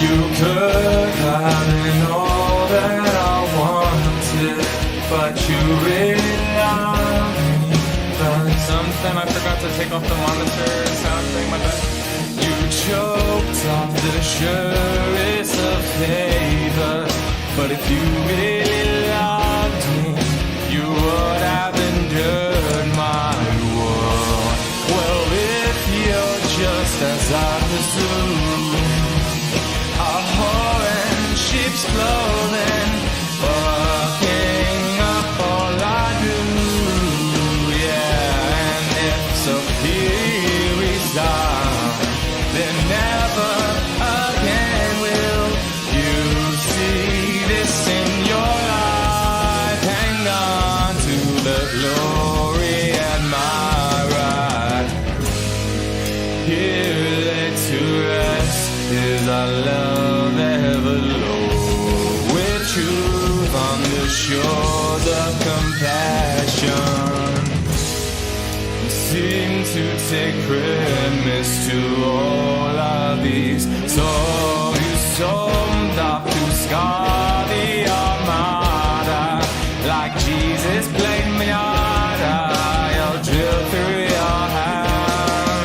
You could have been all that I wanted, but you realized something. I forgot to take off the monitor sound thing, my bad. You choked off the surest of favors, but if you really loved me, you would have endured my world. Well, if you're just as I presume, a whore in sheep's clothing, fucking up all I do, yeah. And if so, here we start, then never again will you see this in your life. Hang on to the glory at my right. Here laid to rest is our love ever low, with truth on the shores of compassion. You seem to take premise to all of these. So you sold up to scar the armada, like Jesus played Miata. You'll drill through your hands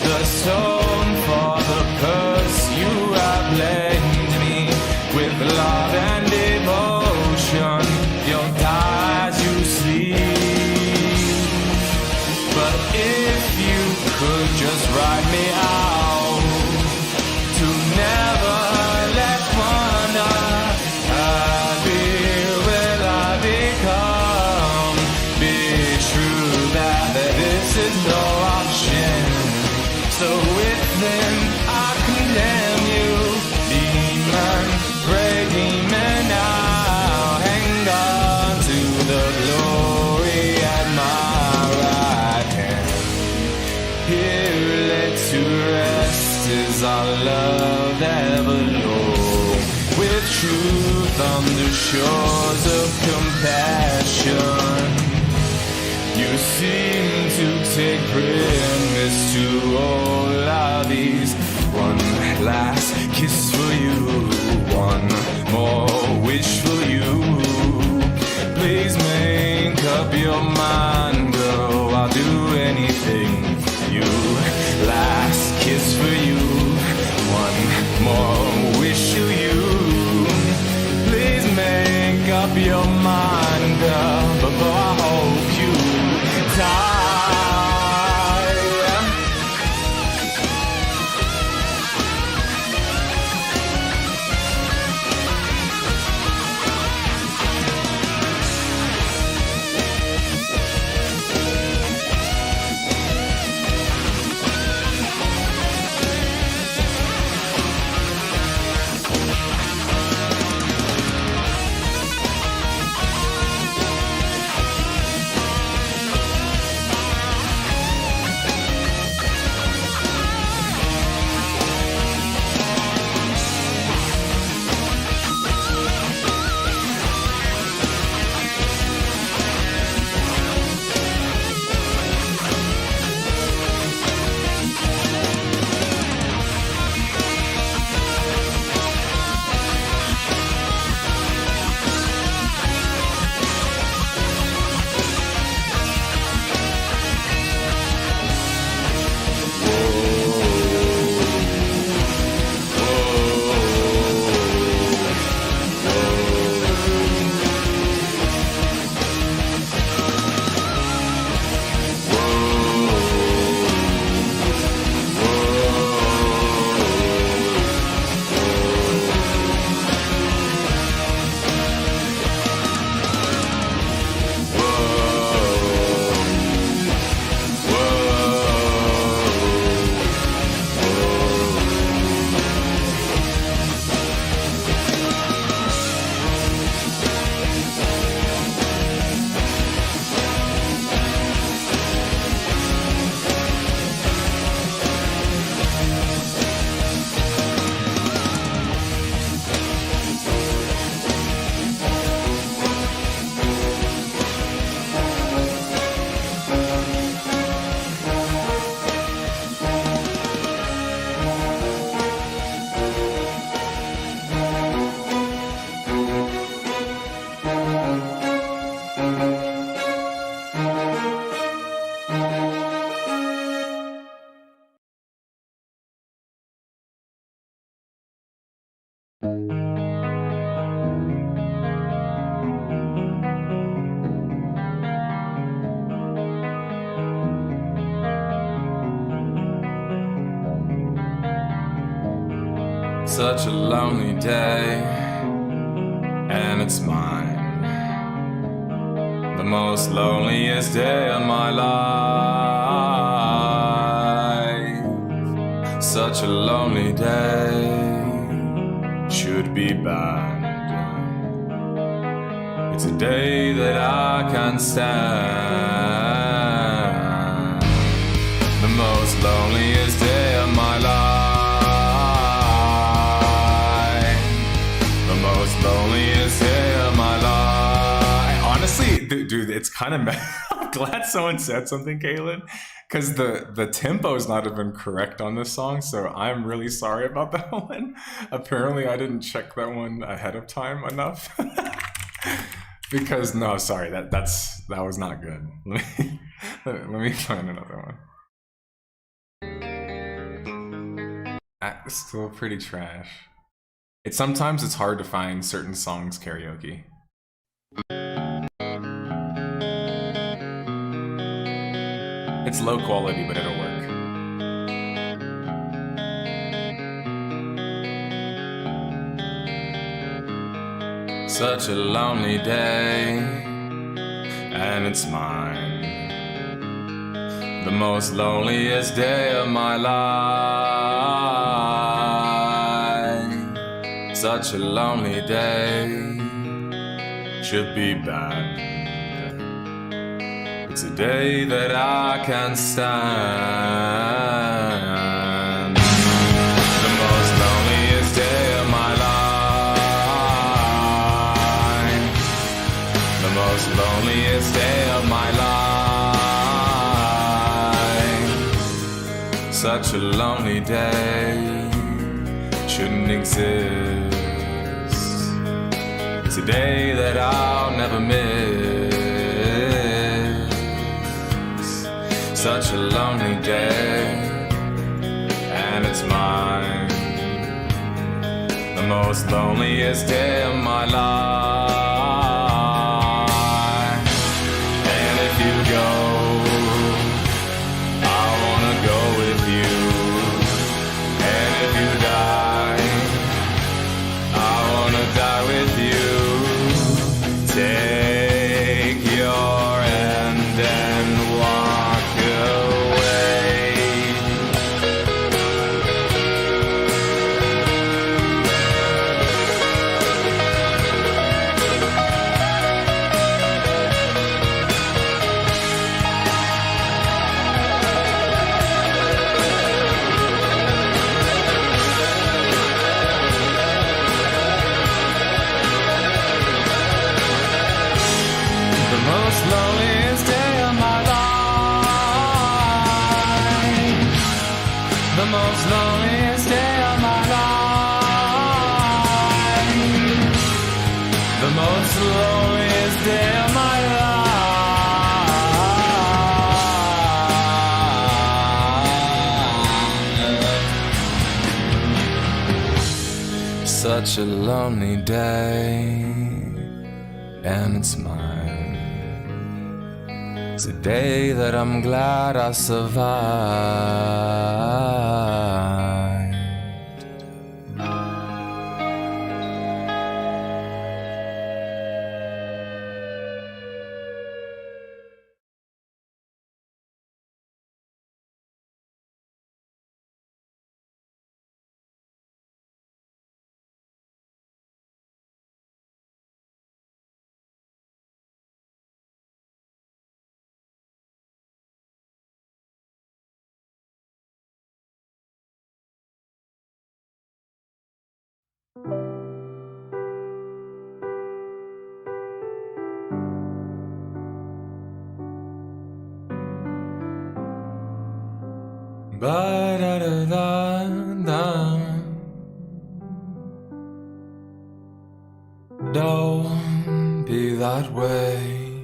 the stone for the curse you have blamed me. With love and devotion, you'll die as you sleep. But if you could just write me out to never let wonder, happy will I become. Be true that this is no option. So within I condemn you, demon, pray demon now. Hang on to the glory at my right hand. Here laid to rest is our love ever low, with truth on the shores of compassion. You seem to take premise to all of these. One last kiss for you, one more wish for you. Please make up your mind, girl, I'll do anything for you. Last kiss for you, one more wish for you. Please make up your mind, girl, before I hope you die. Such a lonely day, and it's mine. The most loneliest day of my life. Such a lonely day should be banned. It's a day that I can't stand. The most loneliest day of my life. Loneliest day of my life. Honestly, dude, it's kind of I'm glad someone said something, Caitlin, because the tempo is not even correct on this song, so I'm really sorry about that one. Apparently, I didn't check that one ahead of time enough. Because no, sorry, that was not good. Let me find another one. Still pretty trash. Sometimes it's hard to find certain songs karaoke. It's low quality, but it'll work. Such a lonely day, and it's mine. The most loneliest day of my life. Such a lonely day should be banned. It's a day that I can't stand. The most loneliest day of my life. The most loneliest day of my life. Such a lonely day shouldn't exist. It's a day that I'll never miss. Such a lonely day, and it's mine. The most loneliest day of my life. And if you go, I wanna go with you. And if you die, I wanna die with you. Take your hand and walk away. The most loneliest day of my life. The most loneliest day of my life. The most loneliest day of my life. Such a lonely day, and it's mine. It's a day that I'm glad I survived. Ba-da-da-da-da. Don't be that way.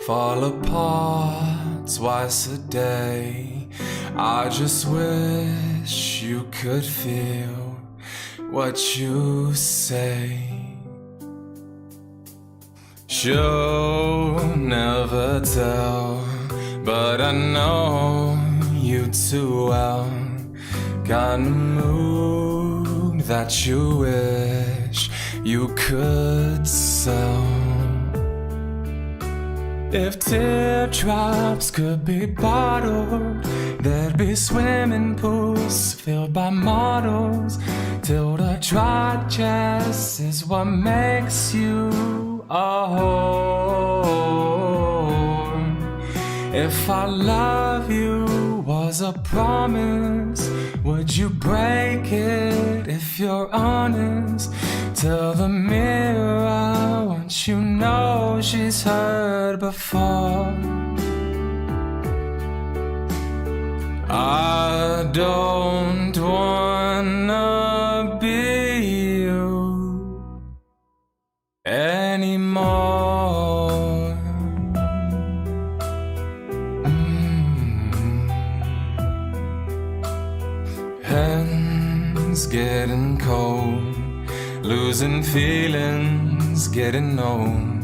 Fall apart twice a day. I just wish you could feel what you say. She'll never tell, but I know you too well. Kind of mood that you wish you could sell. If teardrops could be bottled, there'd be swimming pools filled by models, till the dry dress is what makes you a whore. If I love you was a promise, would you break it if you're honest? Tell the mirror once you know she's heard before. I don't wanna be you anymore. Hands getting cold, losing feelings, getting old.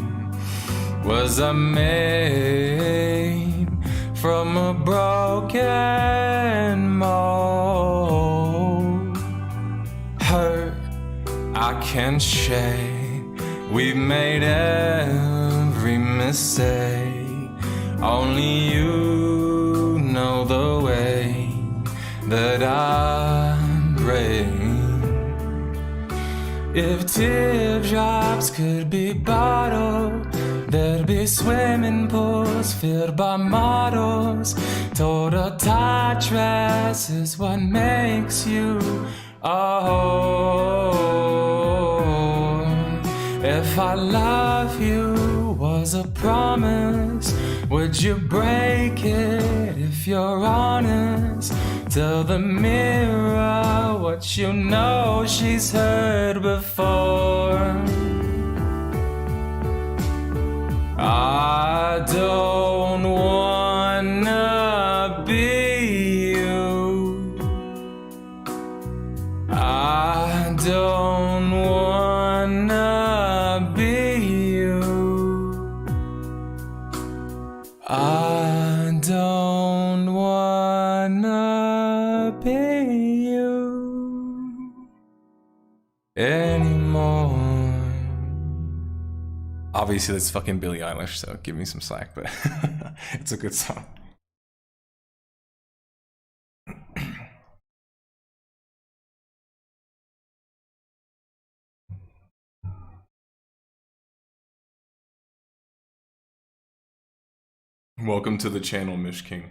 Was I made from a broken mold? Hurt, I can't shake. We've made every mistake. Only you know the way that I break. If teardrops could be bottled, there'd be swimming pools filled by models. Told a tight dress is what makes you a whore. If I love you was a promise, would you break it if you're honest? Tell the mirror what you know she's heard before. I don't wanna be you. I don't wanna be you. I don't wanna be you anymore. Obviously, that's fucking Billie Eilish, so give me some slack, but it's a good song. Welcome to the channel, Mish King.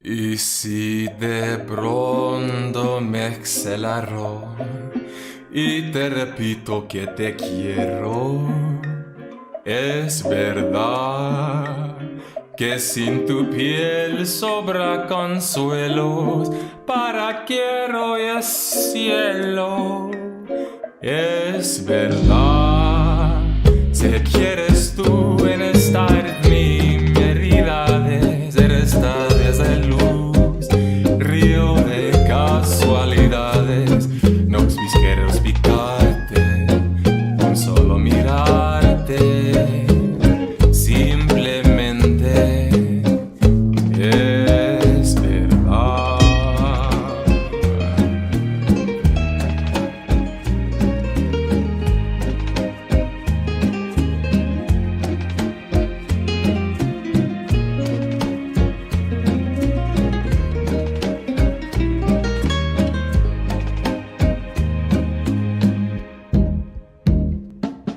Y si de pronto me excelaró y te repito que te quiero, es verdad que sin tu piel sobra consuelos, para quiero y el cielo. Es verdad, si quieres tú en estar en mi herida eres de luz, río de casualidades, no quisiera explicarte, con solo mirarte, simplemente es verdad.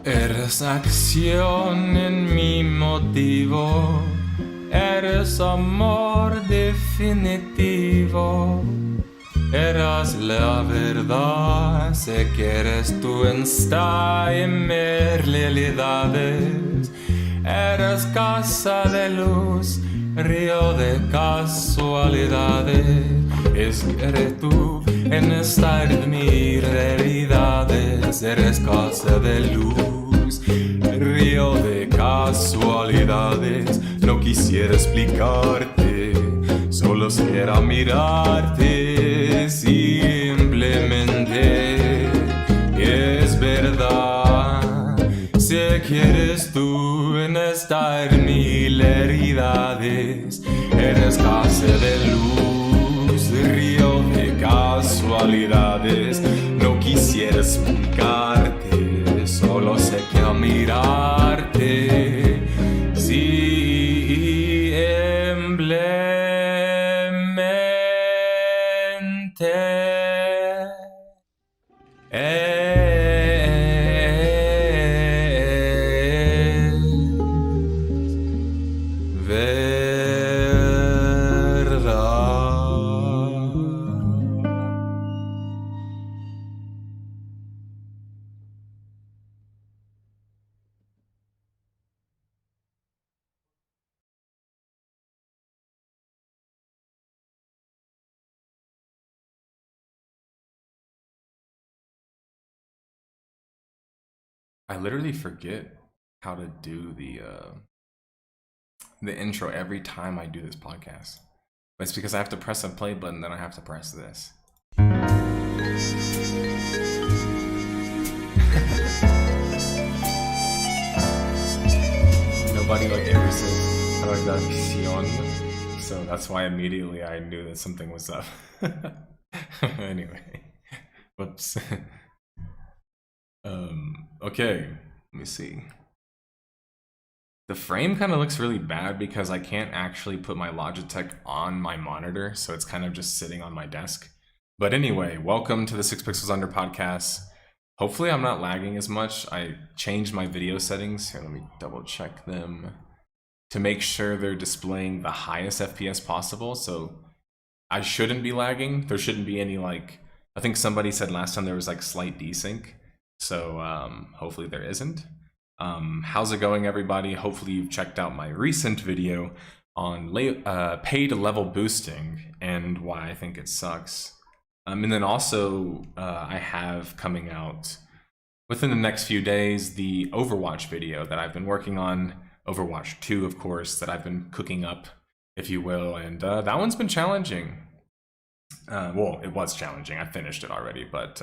Eres acción en mi motivo, eres amor definitivo, eres la verdad, sé que eres tú en mis realidades, eres casa de luz, río de casualidades, es que eres tú en estar de mis realidades, eres casa de luz, río de casualidades, no No quisiera explicarte, solo quisiera mirarte simplemente. Y es verdad, sé que eres tú en estas mil heridades, eres casa de luz, río de casualidades. No quisiera explicarte, solo sé que al mirarte, I literally forget how to do the intro every time I do this podcast. But it's because I have to press a play button, then I have to press this. Nobody like ever said redacción, so that's why immediately I knew that something was up. Anyway, whoops. Okay, let me see. The frame kind of looks really bad because I can't actually put my Logitech on my monitor, so it's kind of just sitting on my desk. But anyway, welcome to the 6 Pixels Under podcast. Hopefully I'm not lagging as much. I changed my video settings. Here, let me double check them to make sure they're displaying the highest FPS possible, so I shouldn't be lagging. There shouldn't be any, like, I think somebody said last time there was like slight desync. So hopefully there isn't. How's it going, everybody? Hopefully you've checked out my recent video on paid level boosting and why I think it sucks. And then also I have coming out within the next few days the Overwatch video that I've been working on. Overwatch 2, of course, that I've been cooking up, if you will. And that one's been challenging. Well, it was challenging. I finished it already, but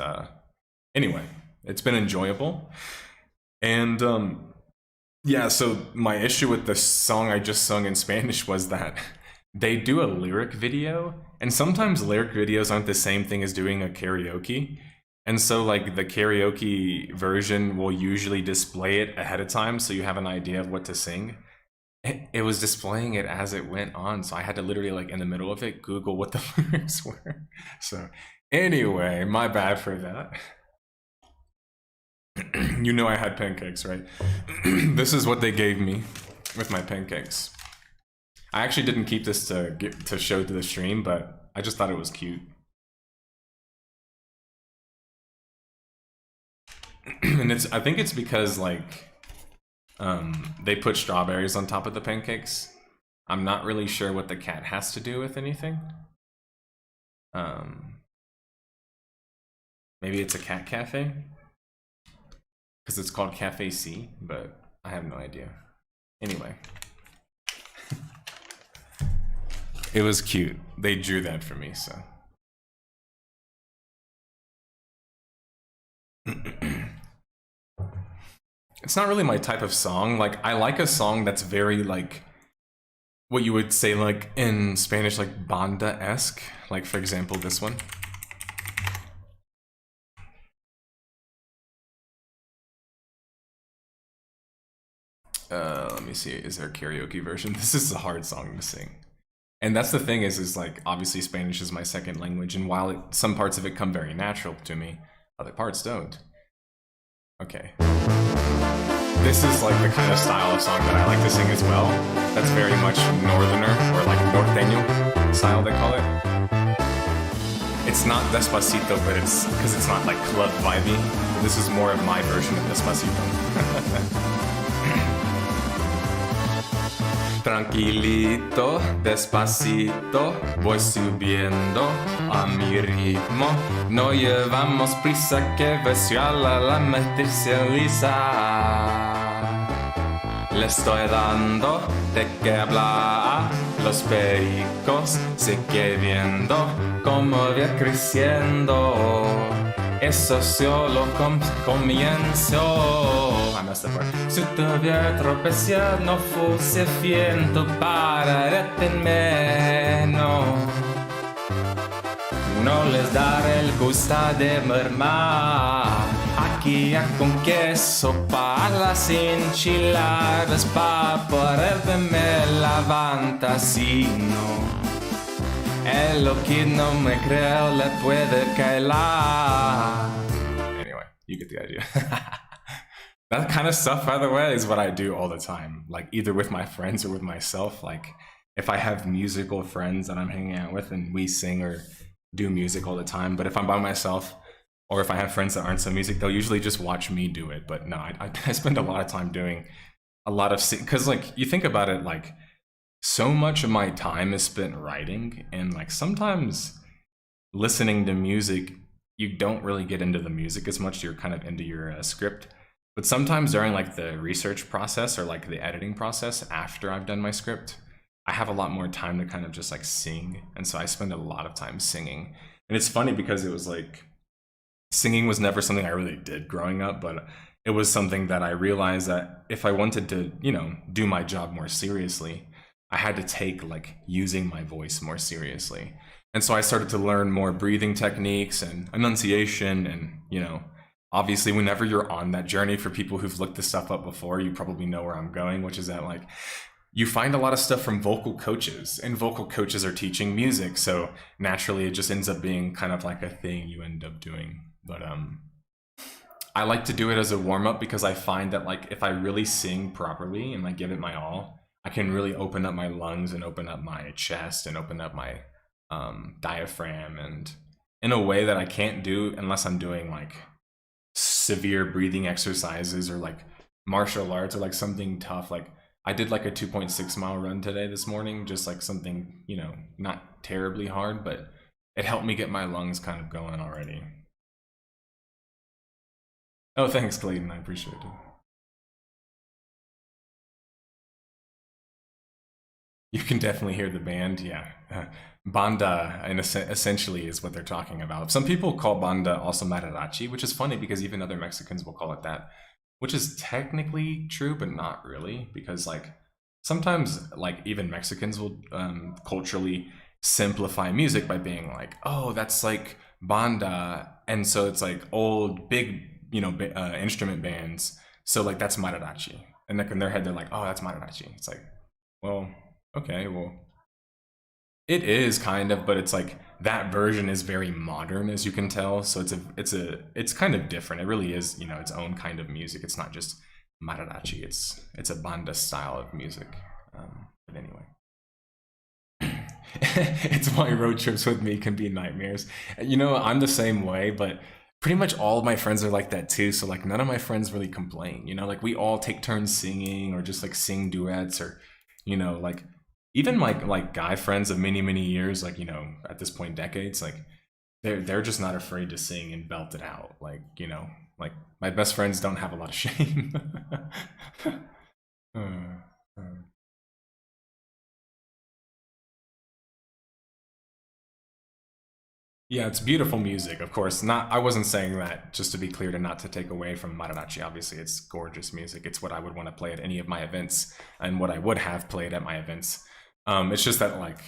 anyway. It's been enjoyable. And yeah, so my issue with the song I just sung in Spanish was that they do a lyric video, and sometimes lyric videos aren't the same thing as doing a karaoke. And so like the karaoke version will usually display it ahead of time so you have an idea of what to sing. It was displaying it as it went on, so I had to literally, like, in the middle of it, Google what the lyrics were. So anyway, my bad for that. You know I had pancakes, right? This is what they gave me with my pancakes. I actually didn't keep this to show to the stream, but I just thought it was cute. And I think it's because, like, they put strawberries on top of the pancakes. I'm not really sure what the cat has to do with anything. Maybe it's a cat cafe? Because it's called Cafe C, but I have no idea. Anyway. It was cute. They drew that for me, so. It's not really my type of song. Like, I like a song that's very, like, what you would say, like, in Spanish, like, banda-esque. Like, for example, this one. Let me see, is there a karaoke version? This is a hard song to sing. And that's the thing is like, obviously Spanish is my second language, and while some parts of it come very natural to me, other parts don't. Okay. This is like the kind of style of song that I like to sing as well. That's very much northerner, or like norteño style they call it. It's not Despacito, but it's because it's not like club vibey. This is more of my version of Despacito. Tranquilito, despacito, voy subiendo a mi ritmo. No llevamos prisa que versual a la meterse lisa. Le estoy dando de que hablar, los pericos sigue viendo cómo va creciendo. Eso solo comienzo. I messed up part. Si tuviera tropezar no fuese viento para detenerme, no. No les daré el gusto de mermar. Aquí con queso para las enchiladas, para poder verme la fantasino. Es lo que no me creo le puede caer. Anyway, you get the idea. That kind of stuff, by the way, is what I do all the time. Like either with my friends or with myself. Like if I have musical friends that I'm hanging out with and we sing or do music all the time, but if I'm by myself or if I have friends that aren't so music, they'll usually just watch me do it. But no, I spend a lot of time doing a lot of because like you think about it, like so much of my time is spent writing, and like sometimes listening to music, you don't really get into the music as much. You're kind of into your script. But sometimes during like the research process or like the editing process after I've done my script, I have a lot more time to kind of just like sing. And so I spend a lot of time singing. And it's funny because it was like, singing was never something I really did growing up, but it was something that I realized that if I wanted to, you know, do my job more seriously, I had to take like using my voice more seriously. And so I started to learn more breathing techniques and enunciation. And, you know, obviously whenever you're on that journey, for people who've looked this stuff up before, you probably know where I'm going, which is that like, you find a lot of stuff from vocal coaches, and vocal coaches are teaching music. So naturally it just ends up being kind of like a thing you end up doing. But I like to do it as a warm up because I find that like if I really sing properly and like give it my all, I can really open up my lungs and open up my chest and open up my diaphragm, and in a way that I can't do unless I'm doing like severe breathing exercises or like martial arts or like something tough. Like I did like a 2.6 mile run today this morning, just like something, you know, not terribly hard, but it helped me get my lungs kind of going already. Oh, thanks, Clayton. I appreciate it. You can definitely hear the band, yeah. Banda, and essentially, is what they're talking about. Some people call banda also mariachi, which is funny because even other Mexicans will call it that, which is technically true, but not really, because like sometimes like even Mexicans will culturally simplify music by being like, oh, that's like banda, and so it's like old big, you know, instrument bands, so like that's mariachi, and like in their head they're like, oh, that's mariachi. It's like, well, okay, well, it is kind of, but it's like that version is very modern, as you can tell. So it's kind of different. It really is, you know, its own kind of music. It's not just mariachi. It's a banda style of music. But anyway, it's why road trips with me can be nightmares. You know, I'm the same way, but pretty much all of my friends are like that too. So like none of my friends really complain. You know, like we all take turns singing or just like sing duets, or you know, like even like guy friends of many years, like, you know, at this point decades, like they're just not afraid to sing and belt it out. Like, you know, like my best friends don't have a lot of shame. Uh, uh. Yeah, it's beautiful music, of course. Not, I wasn't saying that, just to be clear, to not to take away from mariachi. Obviously, it's gorgeous music. It's what I would want to play at any of my events, and what I would have played at my events. It's just that like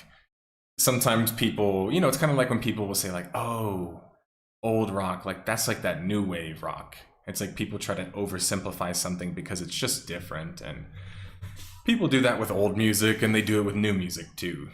sometimes people, you know, it's kind of like when people will say like, oh, old rock, like that's like that new wave rock. It's like people try to oversimplify something because it's just different, and people do that with old music, and they do it with new music too.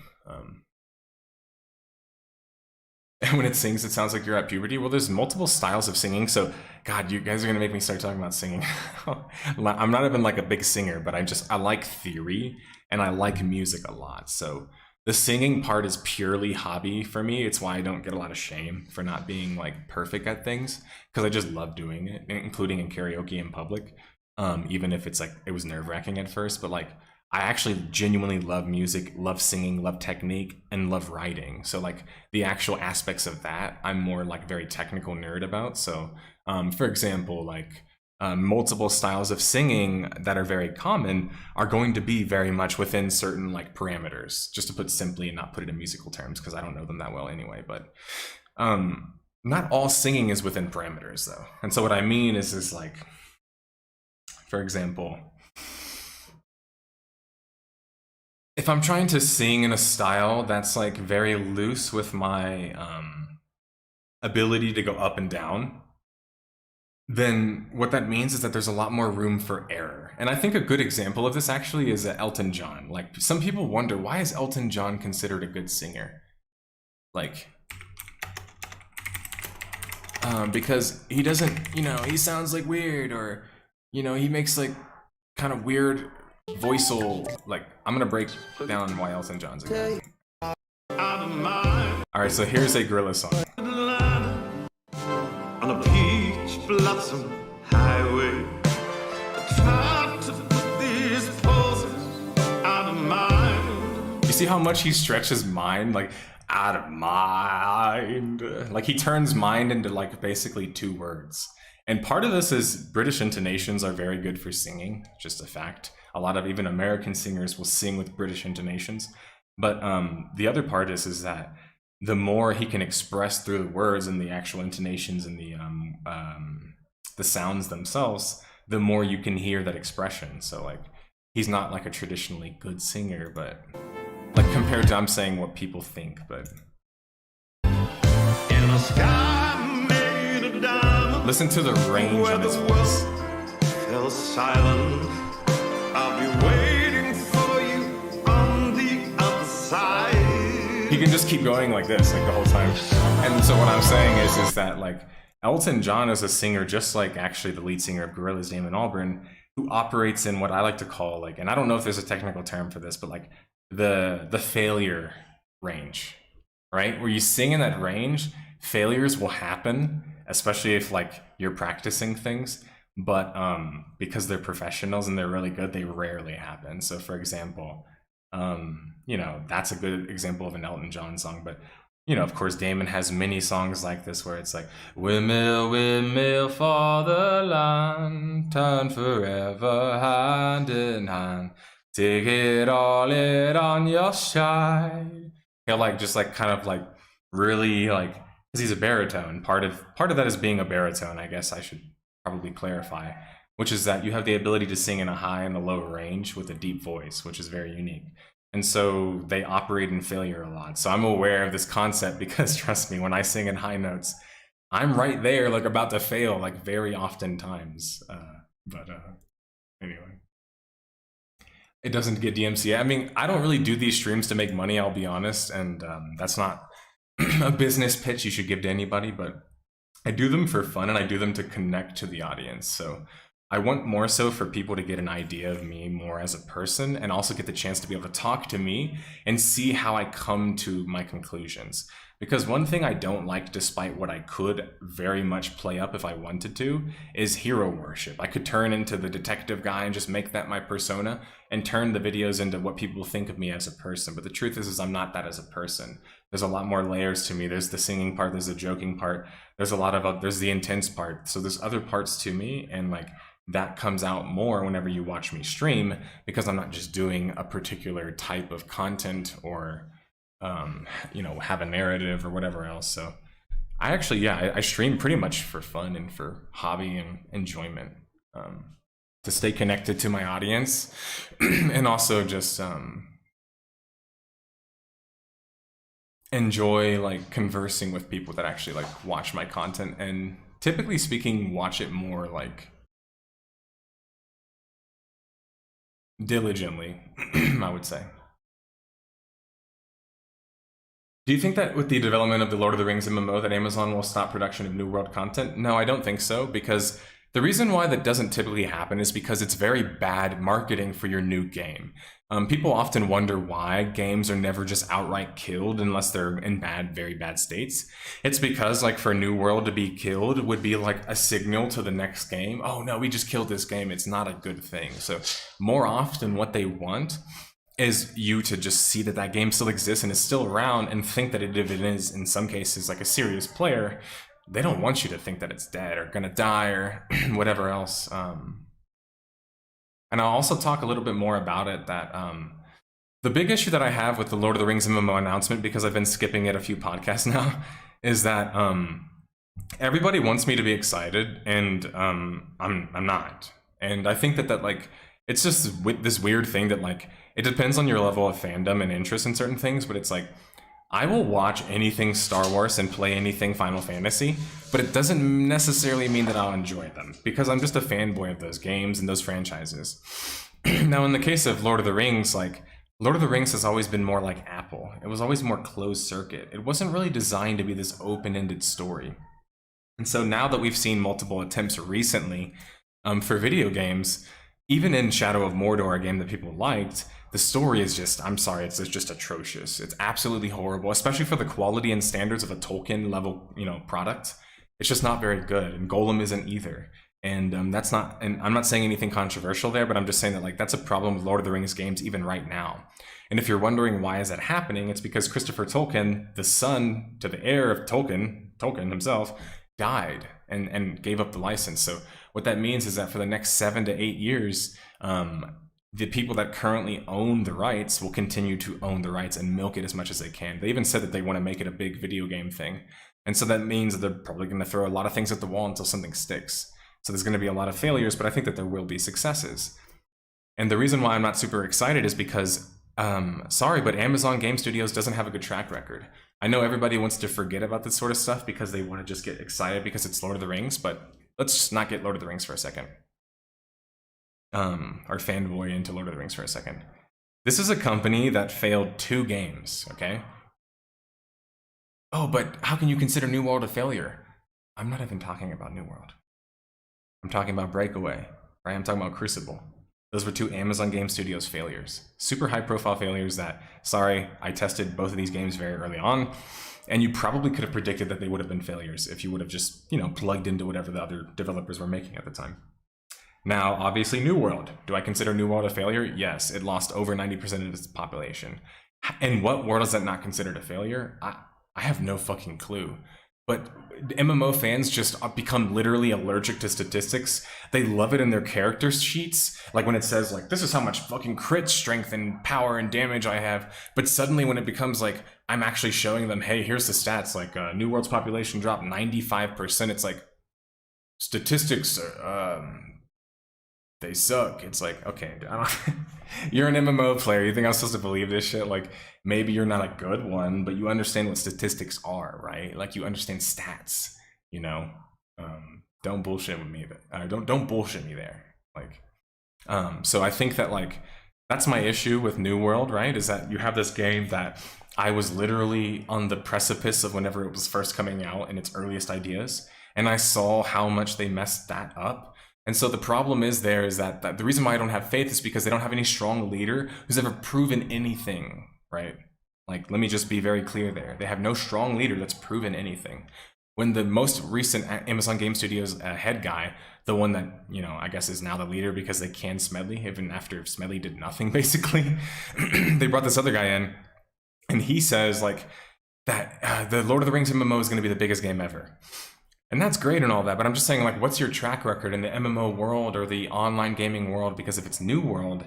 And when it sings, it sounds like you're at puberty. Well, there's multiple styles of singing. So, God, you guys are gonna make me start talking about singing. I'm not even like a big singer, but I like theory and I like music a lot. So the singing part is purely hobby for me. It's why I don't get a lot of shame for not being like perfect at things, because I just love doing it, including in karaoke in public. Even if it's like, it was nerve-wracking at first, but like I actually genuinely love music, love singing, love technique, and love writing. So like the actual aspects of that, I'm more like very technical nerd about. So for example, like multiple styles of singing that are very common are going to be very much within certain like parameters, just to put simply and not put it in musical terms because I don't know them that well anyway. But not all singing is within parameters though. And so what I mean is like, for example, if I'm trying to sing in a style that's like very loose with my ability to go up and down, then what that means is that there's a lot more room for error. And I think a good example of this actually is Elton John. Like, some people wonder, why is Elton John considered a good singer? Like, because he doesn't, you know, he sounds like weird, or, you know, he makes like kind of weird voiceal, like, I'm gonna break down why Elton John's a good singer. Alright, so here's a Gorilla song. On a peach blossom highway, I tried to put these poses out of mind. You see how much he stretches mind? Like, out of mind. Like, he turns mind into like basically 2 words. And part of this is British intonations are very good for singing, just a fact. A lot of even American singers will sing with British intonations. But the other part is that the more he can express through the words and the actual intonations and the sounds themselves, the more you can hear that expression. So like, he's not like a traditionally good singer, but like compared to, I'm saying what people think, but In a sky made of diamonds, listen to the range on his voice. fell silent. I'll be waiting for you on the other side. He can just keep going like this, like the whole time. And so what I'm saying is that like Elton John is a singer, just like actually the lead singer of Gorillaz, Damon Albarn, who operates in what I like to call like, and I don't know if there's a technical term for this, but like the failure range, right? Where you sing in that range, failures will happen, especially if like you're practicing things. But because they're professionals and they're really good, they rarely happen. So for example, you know, that's a good example of an Elton John song. But, you know, of course, Damon has many songs like this where it's like, windmill, windmill for the land, turn forever hand in hand, take it all in on your side. He'll like just like kind of like really like, because he's a baritone. Part of that is being a baritone, I guess I should probably clarify, which is that you have the ability to sing in a high and a low range with a deep voice, which is very unique. And so they operate in failure a lot. So I'm aware of this concept because, trust me, when I sing in high notes, I'm right there, like about to fail, like very often times. Anyway, it doesn't get DMCA. I mean, I don't really do these streams to make money, I'll be honest, and that's not a business pitch you should give to anybody, but I do them for fun and I do them to connect to the audience. So I want more so for people to get an idea of me more as a person and also get the chance to be able to talk to me and see how I come to my conclusions. Because one thing I don't like, despite what I could very much play up if I wanted to, is hero worship. I could turn into the detective guy and just make that my persona and turn the videos into what people think of me as a person. But the truth is I'm not that as a person. There's a lot more layers to me. There's the singing part, there's the joking part, there's there's the intense part. So there's other parts to me, and like that comes out more whenever you watch me stream, because I'm not just doing a particular type of content or you know, have a narrative or whatever else. So I actually, yeah, I stream pretty much for fun and for hobby and enjoyment, to stay connected to my audience and also just enjoy like conversing with people that actually like watch my content, and typically speaking watch it more like diligently, I would say. Do you think that with the development of the Lord of the Rings MMO that Amazon will stop production of New World content? No, I don't think so, because the reason why that doesn't typically happen is because it's very bad marketing for your new game. People often wonder why games are never just outright killed unless they're in very bad states. It's because like for New World to be killed would be like a signal to the next game. Oh no, we just killed this game. It's not a good thing. So more often what they want is you to just see that that game still exists and is still around, and think that if it is in some cases like a serious player, they don't want you to think that it's dead or gonna die or whatever else. And I'll also talk a little bit more about it, that the big issue that I have with the Lord of the Rings MMO announcement, because I've been skipping it a few podcasts now, is that everybody wants me to be excited, and I'm not. And I think that like, it's just this weird thing that like, it depends on your level of fandom and interest in certain things, but it's like, I will watch anything Star Wars and play anything Final Fantasy, but it doesn't necessarily mean that I'll enjoy them, because I'm just a fanboy of those games and those franchises. Now, in the case of Lord of the Rings, like, Lord of the Rings has always been more like Apple. It was always more closed circuit. It wasn't really designed to be this open-ended story. And so now that we've seen multiple attempts recently for video games, even in Shadow of Mordor, a game that people liked, the story is just, I'm sorry, it's just atrocious. It's absolutely horrible, especially for the quality and standards of a Tolkien level, product. It's just not very good, and Golem isn't either. And that's not, and I'm not saying anything controversial there, but I'm just saying that like, that's a problem with Lord of the Rings games even right now. And if you're wondering why is that happening, it's because Christopher Tolkien, the son to the heir of Tolkien himself, died and gave up the license. So what that means is that for the next 7 to 8 years, the people that currently own the rights will continue to own the rights and milk it as much as they can. They even said that they want to make it a big video game thing. And so that means that they're probably going to throw a lot of things at the wall until something sticks. So there's going to be a lot of failures, but I think that there will be successes. And the reason why I'm not super excited is because, sorry, but Amazon Game Studios doesn't have a good track record. I know everybody wants to forget about this sort of stuff because they want to just get excited because it's Lord of the Rings, but let's just not get Lord of the Rings for a second. Or fanboy into Lord of the Rings for a second. This is a company that failed 2 games, okay? Oh, but how can you consider New World a failure? I'm not even talking about New World. I'm talking about Breakaway, right? I'm talking about Crucible. Those were 2 Amazon Game Studios failures. Super high profile failures that, sorry, I tested both of these games very early on, and you probably could have predicted that they would have been failures if you would have just, plugged into whatever the other developers were making at the time. Now, obviously, New World. Do I consider New World a failure? Yes, it lost over 90% of its population. In what world is that not considered a failure? I have no fucking clue. But MMO fans just become literally allergic to statistics. They love it in their character sheets. Like when it says like, this is how much fucking crit strength and power and damage I have. But suddenly when it becomes like, I'm actually showing them, hey, here's the stats. Like New World's population dropped 95%. It's like, statistics, they suck. It's like, okay, you're an MMO player. You think I'm supposed to believe this shit? Like, maybe you're not a good one, but you understand what statistics are, right? Like, you understand stats, Don't bullshit with me. Don't bullshit me there. Like, so I think that like, that's my issue with New World, right? Is that you have this game that I was literally on the precipice of whenever it was first coming out in its earliest ideas, and I saw how much they messed that up. And so the problem is that the reason why I don't have faith is because they don't have any strong leader who's ever proven anything, right? Like, let me just be very clear there. They have no strong leader that's proven anything. When the most recent Amazon Game Studios head guy, the one that, I guess is now the leader because they canned Smedley, even after Smedley did nothing, basically, they brought this other guy in, and he says, like, that the Lord of the Rings MMO is going to be the biggest game ever. And that's great and all that, but I'm just saying, like, what's your track record in the MMO world or the online gaming world? Because if it's New World,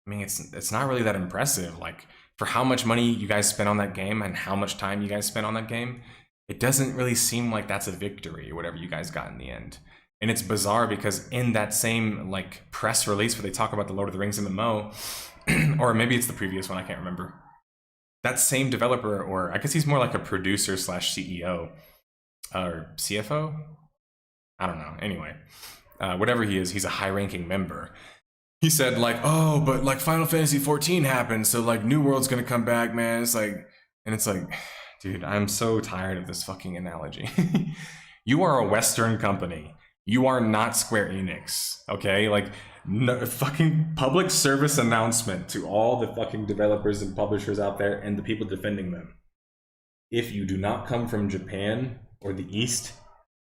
I mean, it's not really that impressive. Like, for how much money you guys spent on that game and how much time you guys spent on that game, it doesn't really seem like that's a victory or whatever you guys got in the end. And it's bizarre because in that same, like, press release where they talk about the Lord of the Rings MMO, or maybe it's the previous one, I can't remember. That same developer, or I guess he's more like a producer / CEO, or CFO? I don't know. Anyway, whatever he is, he's a high-ranking member. He said, like, oh, but like Final Fantasy 14 happened, so like New World's gonna come back, man. It's like, and it's like, dude, I'm so tired of this fucking analogy. You are a Western company. You are not Square Enix, okay? Like, no, fucking public service announcement to all the fucking developers and publishers out there and the people defending them. If you do not come from Japan or the East,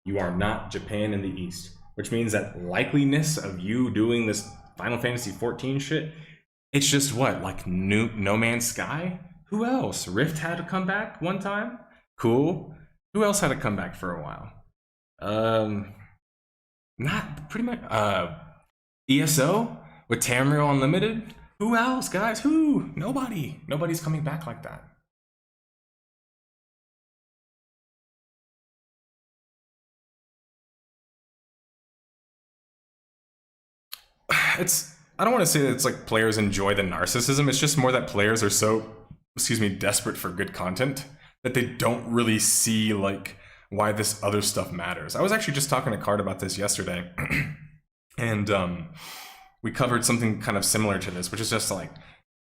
you are not Japan in the East, which means that likeliness of you doing this Final Fantasy 14 shit, it's just what, like No Man's Sky? Who else? Rift had to come back one time? Cool. Who else had to come back for a while? Not pretty much. ESO with Tamriel Unlimited. Who else, guys? Who? Nobody. Nobody's coming back like that. I don't want to say that it's like players enjoy the narcissism. It's just more that players are so, desperate for good content that they don't really see like why this other stuff matters. I was actually just talking to Card about this yesterday, and we covered something kind of similar to this, which is just like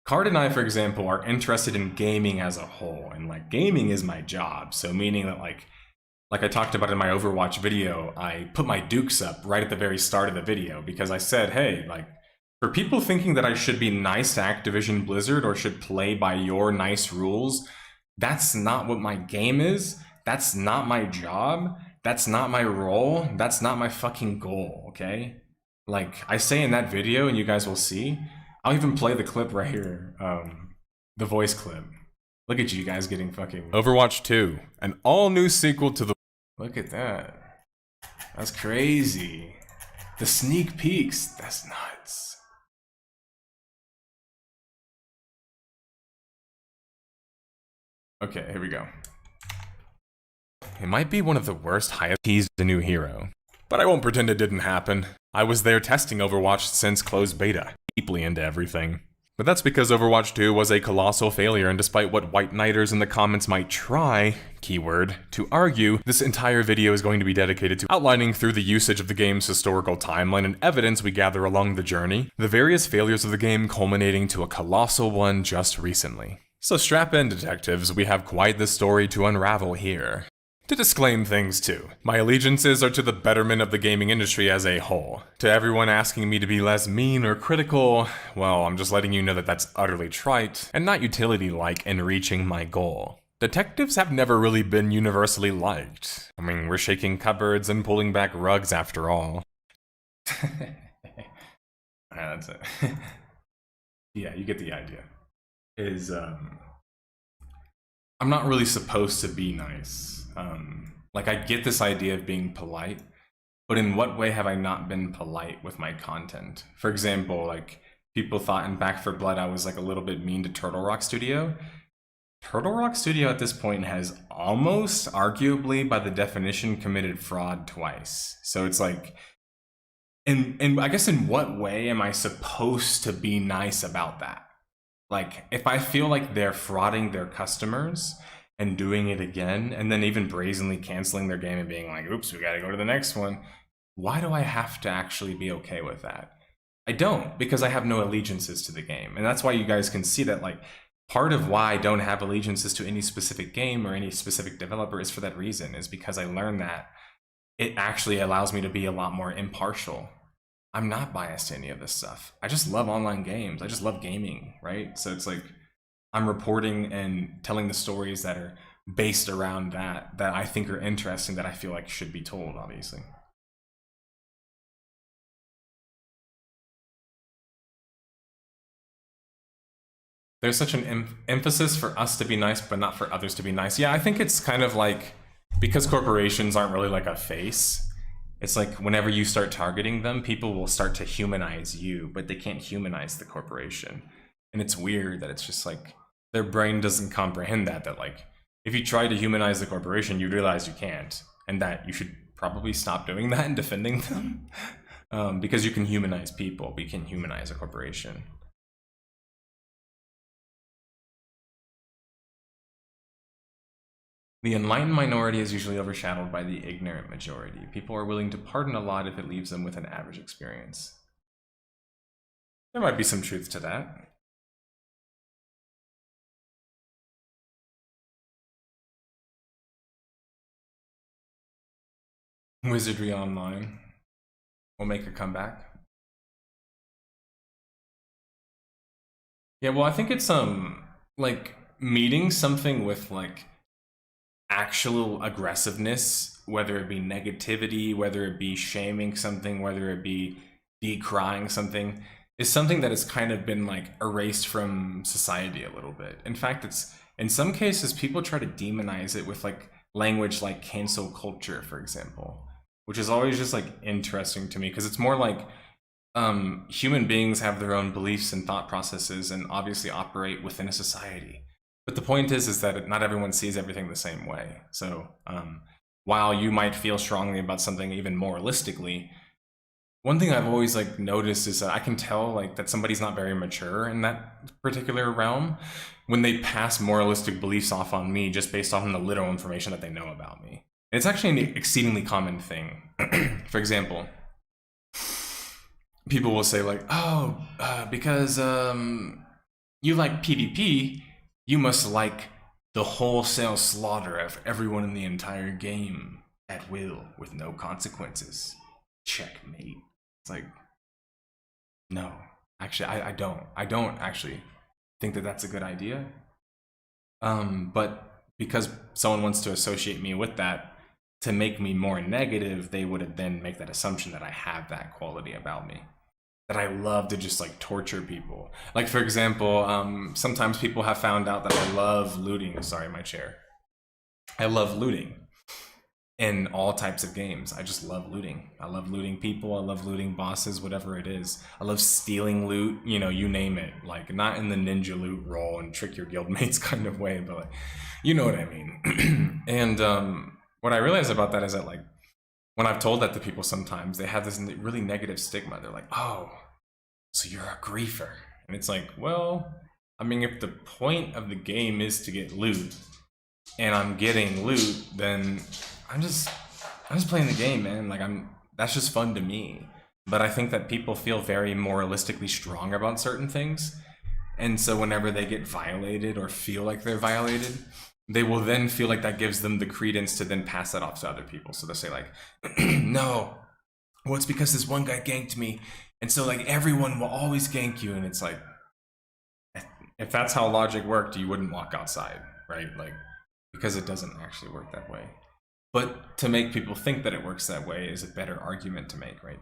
Card and I, for example, are interested in gaming as a whole, and like gaming is my job. So meaning that like I talked about in my Overwatch video, I put my dukes up right at the very start of the video because I said, hey, like, for people thinking that I should be nice to Activision Blizzard or should play by your nice rules, that's not what my game is. That's not my job. That's not my role. That's not my fucking goal, okay? Like, I say in that video, and you guys will see, I'll even play the clip right here, the voice clip. Look at you guys getting fucking... Overwatch 2, an all-new sequel to the... Look at that. That's crazy. The sneak peeks, that's nuts. Okay, here we go. It might be one of the worst highest teased a new hero, but I won't pretend it didn't happen. I was there testing Overwatch since closed beta, deeply into everything. But that's because Overwatch 2 was a colossal failure, and despite what white knighters in the comments might try, keyword, to argue, this entire video is going to be dedicated to outlining through the usage of the game's historical timeline and evidence we gather along the journey, the various failures of the game culminating to a colossal one just recently. So strap in, detectives, we have quite the story to unravel here. To disclaim things too, my allegiances are to the betterment of the gaming industry as a whole. To everyone asking me to be less mean or critical, well, I'm just letting you know that that's utterly trite and not utility-like in reaching my goal. Detectives have never really been universally liked. I mean, we're shaking cupboards and pulling back rugs after all. That's it. Yeah, you get the idea. I'm not really supposed to be nice. Like, I get this idea of being polite, but in what way have I not been polite with my content? For example, like, people thought in Back 4 Blood I was like a little bit mean to Turtle Rock Studio. Turtle Rock Studio at this point has almost, arguably by the definition, committed fraud twice. So it's like, and I guess in what way am I supposed to be nice about that? Like, if I feel like they're frauding their customers and doing it again, and then even brazenly canceling their game and being like, oops, we gotta go to the next one, why do I have to actually be okay with that? I don't, because I have no allegiances to the game. And that's why you guys can see that, like, part of why I don't have allegiances to any specific game or any specific developer is for that reason, is because I learned that it actually allows me to be a lot more impartial. I'm not biased to any of this stuff. I just love online games. I just love gaming, right? So it's like, I'm reporting and telling the stories that are based around that I think are interesting, that I feel like should be told, obviously. There's such an emphasis for us to be nice, but not for others to be nice. Yeah, I think it's kind of like, because corporations aren't really like a face, it's like whenever you start targeting them, people will start to humanize you, but they can't humanize the corporation. And it's weird that it's just like, their brain doesn't comprehend that like, if you try to humanize the corporation, you realize you can't, and that you should probably stop doing that and defending them. Because you can humanize people, but you can humanize a corporation. The enlightened minority is usually overshadowed by the ignorant majority. People are willing to pardon a lot if it leaves them with an average experience. There might be some truth to that. Wizardry Online will make a comeback. Yeah, well, I think it's like meeting something with like actual aggressiveness, whether it be negativity, whether it be shaming something, whether it be decrying something, is something that has kind of been like erased from society a little bit. In fact, it's in some cases people try to demonize it with like language like cancel culture, for example. which is always just like interesting to me because it's more like human beings have their own beliefs and thought processes and obviously operate within a society. But the point is that not everyone sees everything the same way. So while you might feel strongly about something even moralistically, one thing I've always like noticed is that I can tell like that somebody's not very mature in that particular realm when they pass moralistic beliefs off on me just based off on the little information that they know about me. And it's actually an exceedingly common thing. For example, people will say like, oh, because you like PvP, you must like the wholesale slaughter of everyone in the entire game at will with no consequences. Checkmate. It's like, no, actually, I don't actually think that that's a good idea. But because someone wants to associate me with that to make me more negative, they would then make that assumption that I have that quality about me, that I love to just like torture people. Like for example, sometimes people have found out that I love looting. Sorry, my chair. I love looting. In all types of games. I just love looting. I love looting people. I love looting bosses, whatever it is. I love stealing loot, you know, you name it. Like, not in the ninja loot roll and trick your guildmates kind of way, but like, you know what I mean. And what I realize about that is that like, when I've told that to people sometimes, they have this really negative stigma. They're like, oh, so you're a griefer. And it's like, well, I mean, if the point of the game is to get loot, and I'm getting loot, then I'm just playing the game, man. Like that's just fun to me. But I think that people feel very moralistically strong about certain things. And so whenever they get violated or feel like they're violated, they will then feel like that gives them the credence to then pass that off to other people. So they'll say like, no, well, it's because this one guy ganked me. And so like everyone will always gank you. And it's like, if that's how logic worked, you wouldn't walk outside, right? Like, because it doesn't actually work that way. But to make people think that it works that way is a better argument to make, right?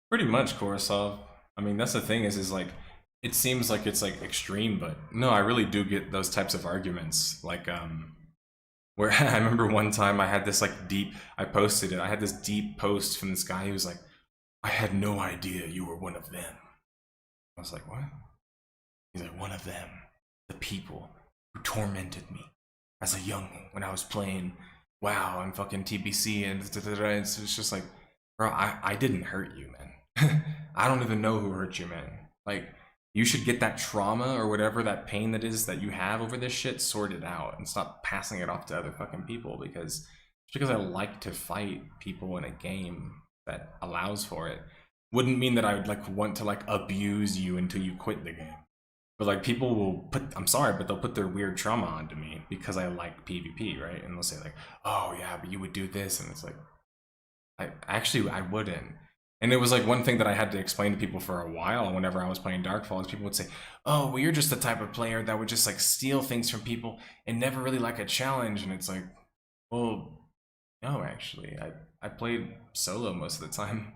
Pretty much, Korosov. I mean, that's the thing is like, it seems like it's like extreme, but no, I really do get those types of arguments. Like, where I remember one time I had this like I posted it. I had this deep post from this guy who was like, I had no idea you were one of them. I was like, what? He's like, one of them, the people who tormented me as a young when I was playing WoW and fucking TBC and it's just like, bro, I didn't hurt you, man. I don't even know who hurt you, man. Like, you should get that trauma or whatever that pain that is that you have over this shit sorted out and stop passing it off to other fucking people because just because I like to fight people in a game that allows for it wouldn't mean that I would like want to like abuse you until you quit the game. But like people will I'm sorry, but they'll put their weird trauma onto me because I like PvP, right? And they'll say like, oh yeah, but you would do this. And it's like, I wouldn't. And it was like one thing that I had to explain to people for a while whenever I was playing Darkfall is people would say, oh, well, you're just the type of player that would just like steal things from people and never really like a challenge. And it's like, well, no, actually, I played solo most of the time.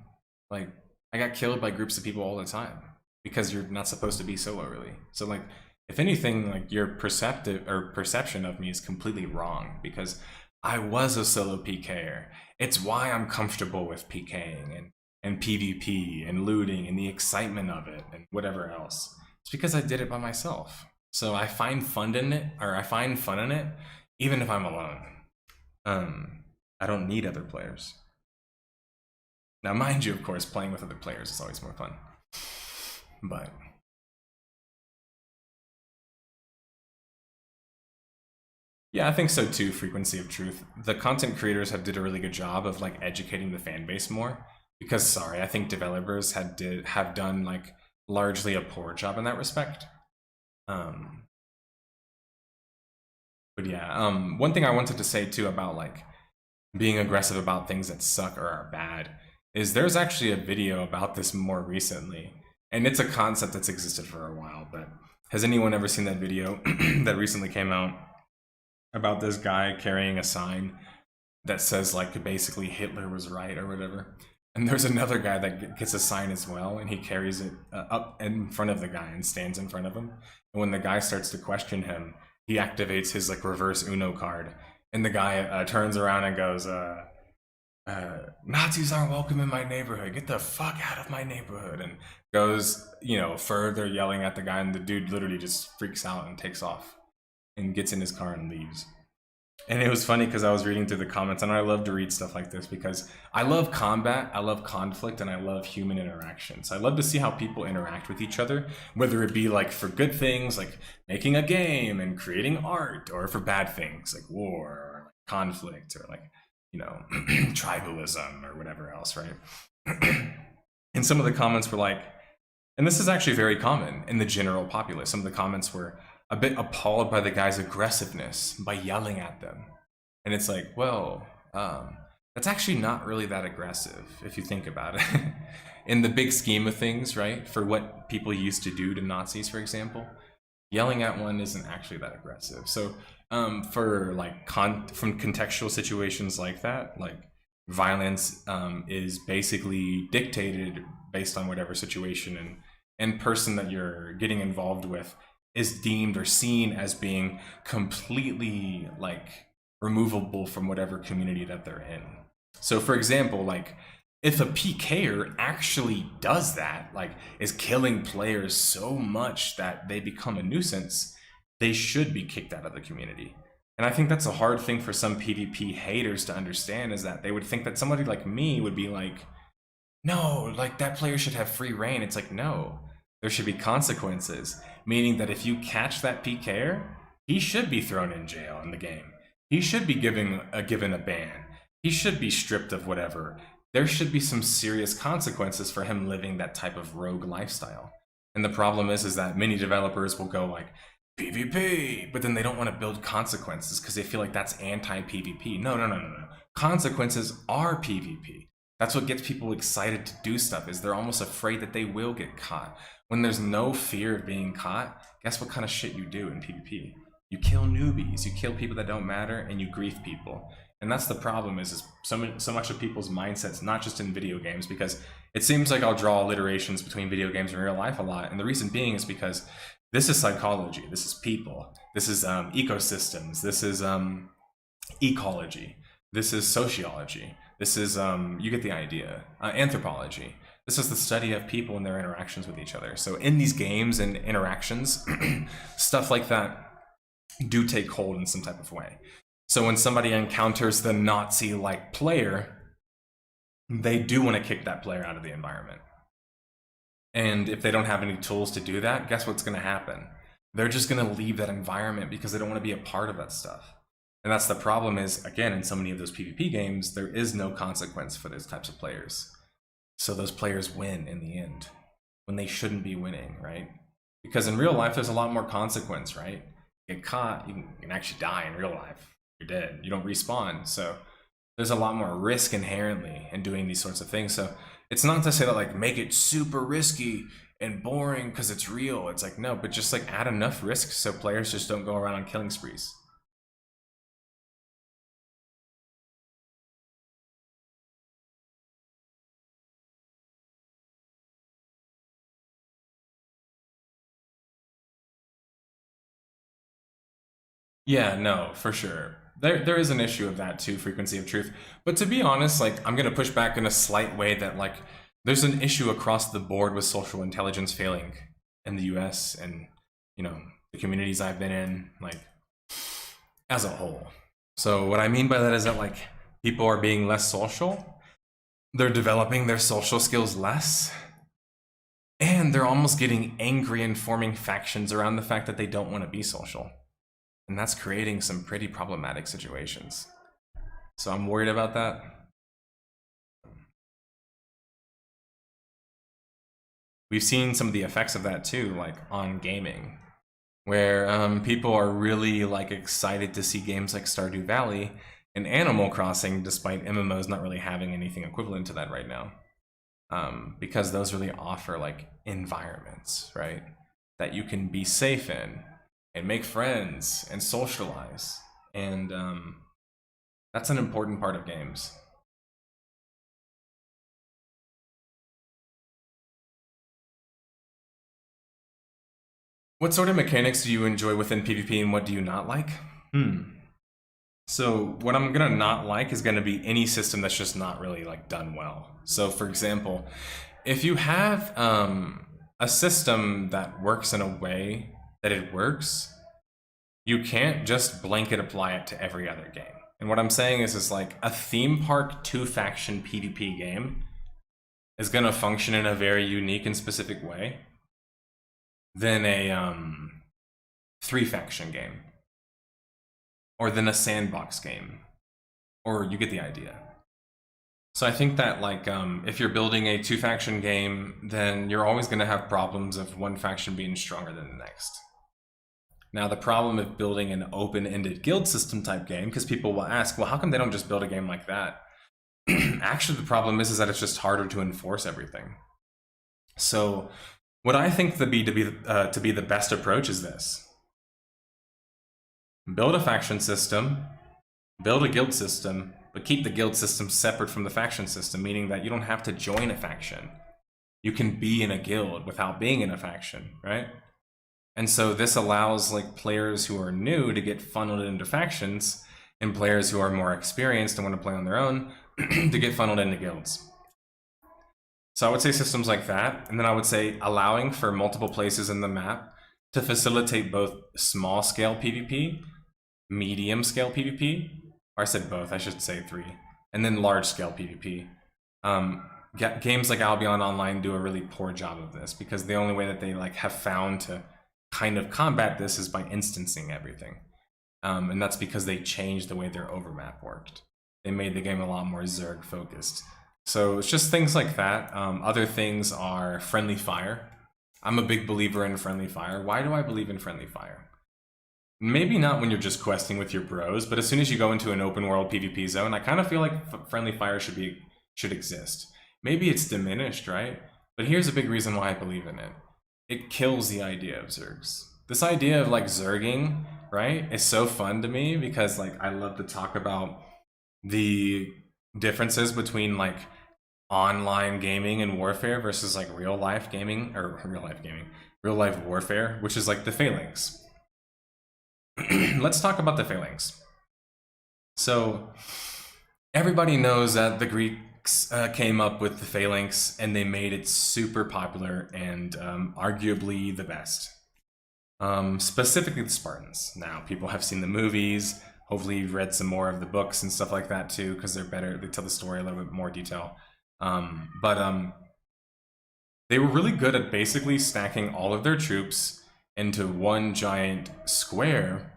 Like, I got killed by groups of people all the time because you're not supposed to be solo, really. So like, if anything, like your perception of me is completely wrong because I was a solo PKer. It's why I'm comfortable with PKing and PvP and looting and the excitement of it and whatever else. It's because I did it by myself. So I find fun in it, even if I'm alone. I don't need other players. Now, mind you, of course, playing with other players is always more fun. But yeah, I think so too, Frequency of Truth. The content creators did a really good job of like educating the fan base more. Because sorry, I think developers have done like largely a poor job in that respect. But yeah, one thing I wanted to say too about like being aggressive about things that suck or are bad is there's actually a video about this more recently, and it's a concept that's existed for a while. But has anyone ever seen that video that recently came out about this guy carrying a sign that says like basically Hitler was right or whatever. And there's another guy that gets a sign as well, and he carries it up in front of the guy and stands in front of him. And when the guy starts to question him, he activates his like reverse Uno card, and the guy turns around and goes, Nazis aren't welcome in my neighborhood. Get the fuck out of my neighborhood. And goes, you know, further yelling at the guy, and the dude literally just freaks out and takes off and gets in his car and leaves. And it was funny because I was reading through the comments, and I love to read stuff like this because I love combat, I love conflict, and I love human interaction. So I love to see how people interact with each other, whether it be like for good things, like making a game and creating art, or for bad things like war or like conflict or like, you know, tribalism or whatever else, right? And some of the comments were like, and this is actually very common in the general populace, some of the comments were a bit appalled by the guy's aggressiveness by yelling at them. And it's like, well, that's actually not really that aggressive if you think about it. In the big scheme of things, right? For what people used to do to Nazis, for example, yelling at one isn't actually that aggressive. So for like from contextual situations like that, like violence is basically dictated based on whatever situation and person that you're getting involved with is deemed or seen as being completely like removable from whatever community that they're in. So for example, like if a PKer actually does that, like is killing players so much that they become a nuisance, they should be kicked out of the community. And I think that's a hard thing for some PvP haters to understand, is that they would think that somebody like me would be like, no, like that player should have free reign. It's like, no, there should be consequences, meaning that if you catch that PKer, he should be thrown in jail in the game. He should be given a ban. He should be stripped of whatever. There should be some serious consequences for him living that type of rogue lifestyle. And the problem is that many developers will go like, PvP, but then they don't want to build consequences because they feel like that's anti-PvP. No. Consequences are PvP. That's what gets people excited to do stuff, is they're almost afraid that they will get caught. When there's no fear of being caught, guess what kind of shit you do in PvP? You kill newbies, you kill people that don't matter, and you grief people. And that's the problem, is so much of people's mindsets, not just in video games, because it seems like I'll draw alliterations between video games and real life a lot. And the reason being is because this is psychology, this is people, this is ecosystems, this is ecology, this is sociology, this is, you get the idea, anthropology. This is the study of people and their interactions with each other. So in these games and interactions, stuff like that do take hold in some type of way. So when somebody encounters the Nazi-like player, they do want to kick that player out of the environment. And if they don't have any tools to do that, guess what's going to happen? They're just going to leave that environment because they don't want to be a part of that stuff. And that's the problem, is, again, in so many of those PvP games, there is no consequence for those types of players. So those players win in the end when they shouldn't be winning, right? Because in real life, there's a lot more consequence, right? You get caught, you can actually die in real life. You're dead. You don't respawn. So there's a lot more risk inherently in doing these sorts of things. So it's not to say that like make it super risky and boring because it's real. It's like, no, but just like add enough risk so players just don't go around on killing sprees. Yeah, no, for sure. There is an issue of that too, frequency of truth. But to be honest, like I'm gonna push back in a slight way that like there's an issue across the board with social intelligence failing in the US and, you know, the communities I've been in, like as a whole. So what I mean by that is that like people are being less social, they're developing their social skills less, and they're almost getting angry and forming factions around the fact that they don't want to be social. And that's creating some pretty problematic situations. So I'm worried about that. We've seen some of the effects of that too, like on gaming, where people are really like excited to see games like Stardew Valley and Animal Crossing, despite MMOs not really having anything equivalent to that right now. Because those really offer like environments, right? That you can be safe in and make friends and socialize And that's an important part of games. What sort of mechanics do you enjoy within PvP and what do you not like? So what I'm gonna not like is gonna be any system that's just not really like done well. So for example, if you have a system that works in a way that it works, you can't just blanket apply it to every other game. And what I'm saying is like a theme park 2-faction PvP game is gonna function in a very unique and specific way than a 3-faction game, or than a sandbox game, or you get the idea. So I think that like if you're building a 2-faction game, then you're always going to have problems of one faction being stronger than the next. Now the problem of building an open-ended guild system type game, because people will ask, well, how come they don't just build a game like that? Actually, the problem is that it's just harder to enforce everything. So what I think to be the best approach is this: build a faction system, build a guild system, but keep the guild system separate from the faction system, meaning that you don't have to join a faction. You can be in a guild without being in a faction, right? And so this allows like players who are new to get funneled into factions, and players who are more experienced and want to play on their own to get funneled into guilds. So I would say systems like that, and then I would say allowing for multiple places in the map to facilitate both small scale PvP, medium scale PvP, or I said both, I should say 3, and then large scale PvP. Games like Albion Online do a really poor job of this, because the only way that they like have found to kind of combat this is by instancing everything. And that's because they changed the way their overmap worked. They made the game a lot more Zerg focused. So it's just things like that. Other things are friendly fire. I'm a big believer in friendly fire. Why do I believe in friendly fire? Maybe not when you're just questing with your bros, but as soon as you go into an open world PvP zone, I kind of feel like friendly fire should exist. Maybe it's diminished, right? But here's a big reason why I believe in it. It kills the idea of Zergs. This idea of like Zerging, right, is so fun to me because like I love to talk about the differences between like online gaming and warfare versus like real life warfare, which is like the phalanx. Let's talk about the phalanx. So everybody knows that the Greeks came up with the phalanx and they made it super popular and arguably the best. Specifically the Spartans. Now people have seen the movies. Hopefully you've read some more of the books and stuff like that too, because they're better. They tell the story a little bit more detail. But they were really good at basically stacking all of their troops into one giant square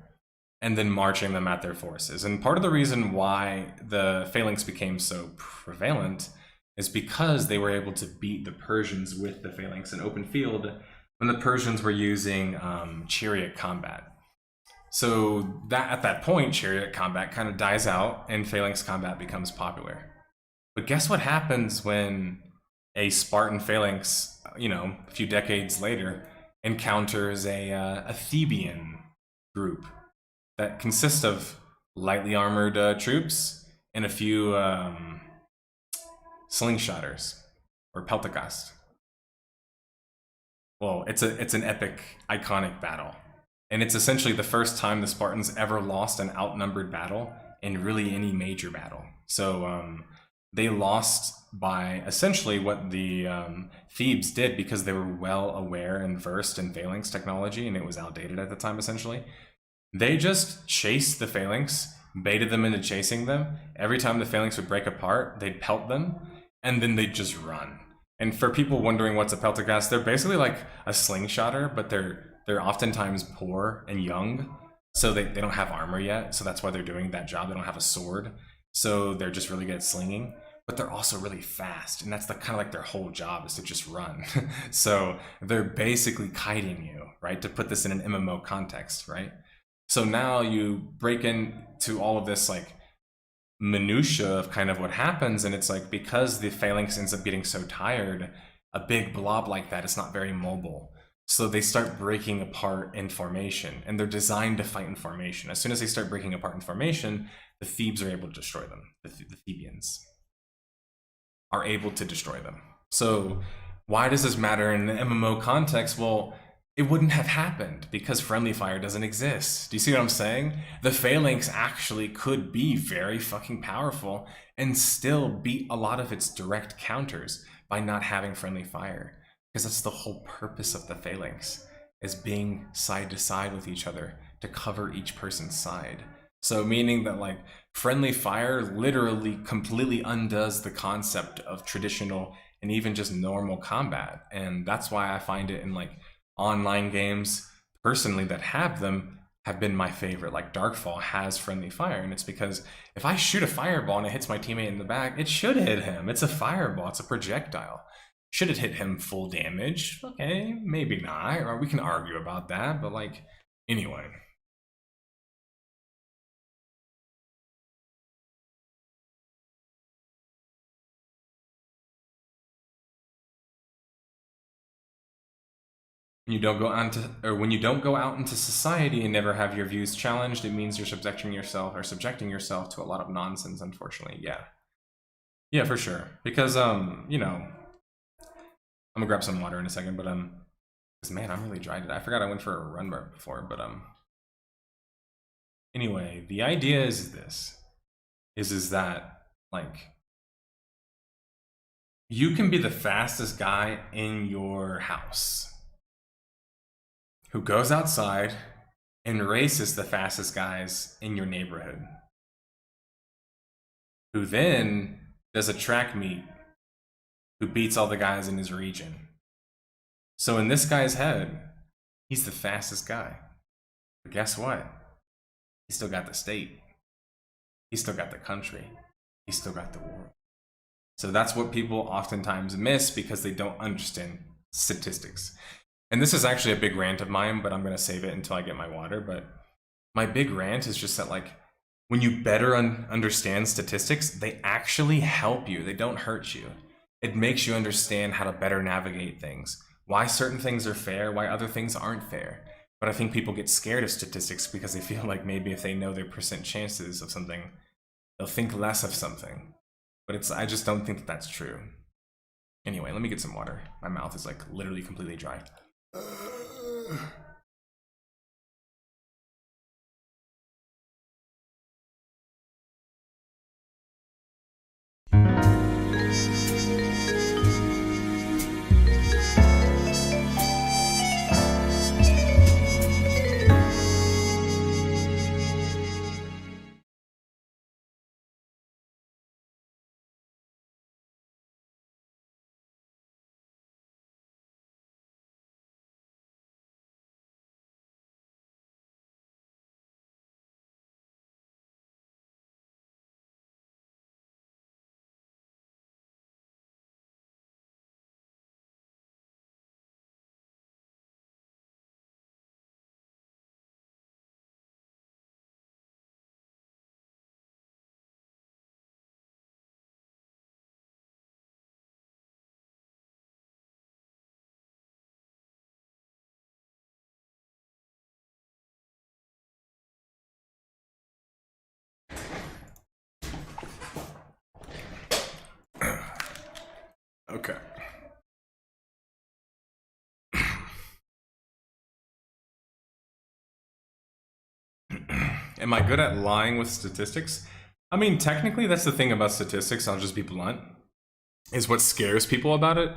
and then marching them at their forces. And part of the reason why the phalanx became so prevalent is because they were able to beat the Persians with the phalanx in open field when the Persians were using chariot combat. So that at that point, chariot combat kind of dies out and phalanx combat becomes popular. But guess what happens when a Spartan phalanx, a few decades later, encounters a Theban group that consists of lightly armored troops and a few slingshotters or peltagast. Well, it's an epic, iconic battle. And it's essentially the first time the Spartans ever lost an outnumbered battle in really any major battle. So they lost by essentially what the Thebes did, because they were well aware and versed in phalanx technology, and it was outdated at the time essentially. They just chased the phalanx, baited them into chasing them. Every time the phalanx would break apart, they'd pelt them, and then they'd just run. And for people wondering what's a peltagast, they're basically like a slingshotter, but they're oftentimes poor and young, so they don't have armor yet, so that's why they're doing that job. They don't have a sword, so they're just really good at slinging, but they're also really fast, and that's kind of like their whole job is to just run. So they're basically kiting you, right? To put this in an MMO context, right? So now you break into all of this like minutia of kind of what happens, and it's like because the phalanx ends up getting so tired, a big blob like that is not very mobile. So they start breaking apart in formation, and they're designed to fight in formation. As soon as they start breaking apart in formation, the Thebes are able to destroy them. The Thebians are able to destroy them. So why does this matter in the MMO context? Well, it wouldn't have happened because friendly fire doesn't exist. Do you see what I'm saying? The Phalanx actually could be very fucking powerful and still beat a lot of its direct counters by not having friendly fire. Because that's the whole purpose of the Phalanx, is being side to side with each other to cover each person's side. So meaning that like friendly fire literally completely undoes the concept of traditional and even just normal combat. And that's why I find it in like online games personally that have them have been my favorite. Like Darkfall has friendly fire, and it's because if I shoot a fireball and it hits my teammate in the back, it should hit him. It's a fireball, it's a projectile. Should it hit him full damage? Okay, maybe not, or we can argue about that, but like, anyway. When you don't go out into society and never have your views challenged, it means you're subjecting yourself to a lot of nonsense, unfortunately. Yeah, for sure. Because you know, I'm gonna grab some water in a second, but because man, I'm really dry today. I forgot I went for a run before, but anyway, the idea is this, is that like you can be the fastest guy in your house who goes outside and races the fastest guys in your neighborhood, who then does a track meet, who beats all the guys in his region. So in this guy's head, he's the fastest guy. But guess what? He's still got the state. He's still got the country. He's still got the world. So that's what people oftentimes miss because they don't understand statistics. And this is actually a big rant of mine, but I'm going to save it until I get my water. But my big rant is just that, like, when you better understand statistics, they actually help you. They don't hurt you. It makes you understand how to better navigate things, why certain things are fair, why other things aren't fair. But I think people get scared of statistics because they feel like maybe if they know their percent chances of something, they'll think less of something. But I just don't think that that's true. Anyway, let me get some water. My mouth is like literally completely dry. Okay. Am I good at lying with statistics? I mean, technically, that's the thing about statistics. I'll just be blunt. Is what scares people about it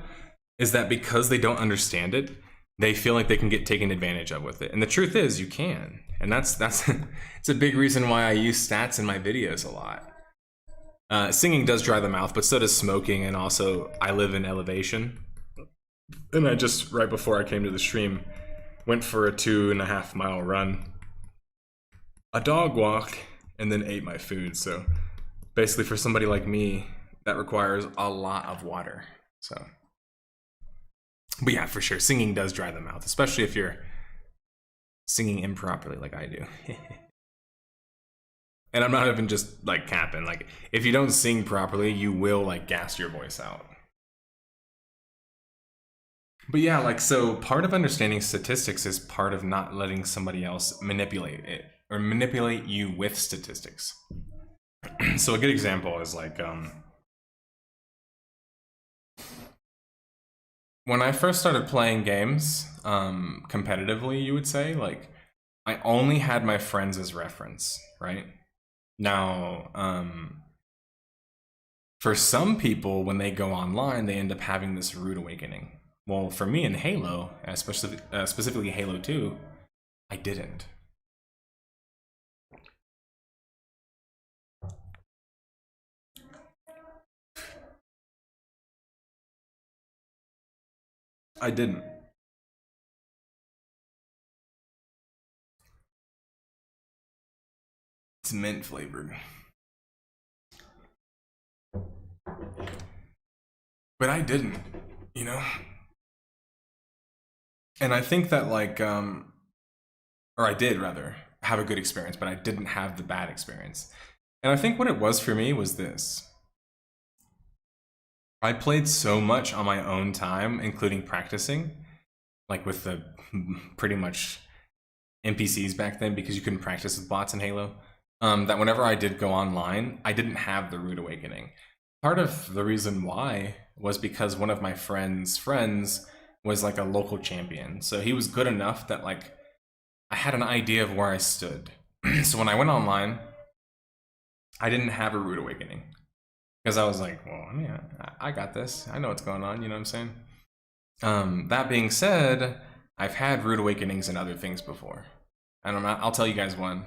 is that because they don't understand it, they feel like they can get taken advantage of with it. And the truth is, you can. And that's it's a big reason why I use stats in my videos a lot. Singing does dry the mouth, but so does smoking, and also I live in elevation. And I just, right before I came to the stream, went for a 2.5 mile run, a dog walk, and then ate my food. So basically for somebody like me, that requires a lot of water. So, but yeah, for sure, singing does dry the mouth, especially if you're singing improperly like I do. And I'm not even just like capping, like if you don't sing properly, you will like gas your voice out. But yeah, like, so part of understanding statistics is part of not letting somebody else manipulate it or manipulate you with statistics. So a good example is like, when I first started playing games, competitively, you would say, like, I only had my friends as reference, right? Now, for some people, when they go online, they end up having this rude awakening. Well, for me in Halo, especially specifically Halo 2, I didn't. I didn't. It's mint flavored. But I didn't, you know? And I think that, like, or I did rather have a good experience, but I didn't have the bad experience. And I think what it was for me was this. I played so much on my own time, including practicing, like with the pretty much NPCs back then, because you couldn't practice with bots in Halo, that whenever I did go online, I didn't have the rude awakening. Part of the reason why was because one of my friends' friends was like a local champion. So he was good enough that, like, I had an idea of where I stood. So when I went online, I didn't have a rude awakening. Because I was like, well, I mean, I got this. I know what's going on, you know what I'm saying? That being said, I've had rude awakenings in other things before. I'll tell you guys one.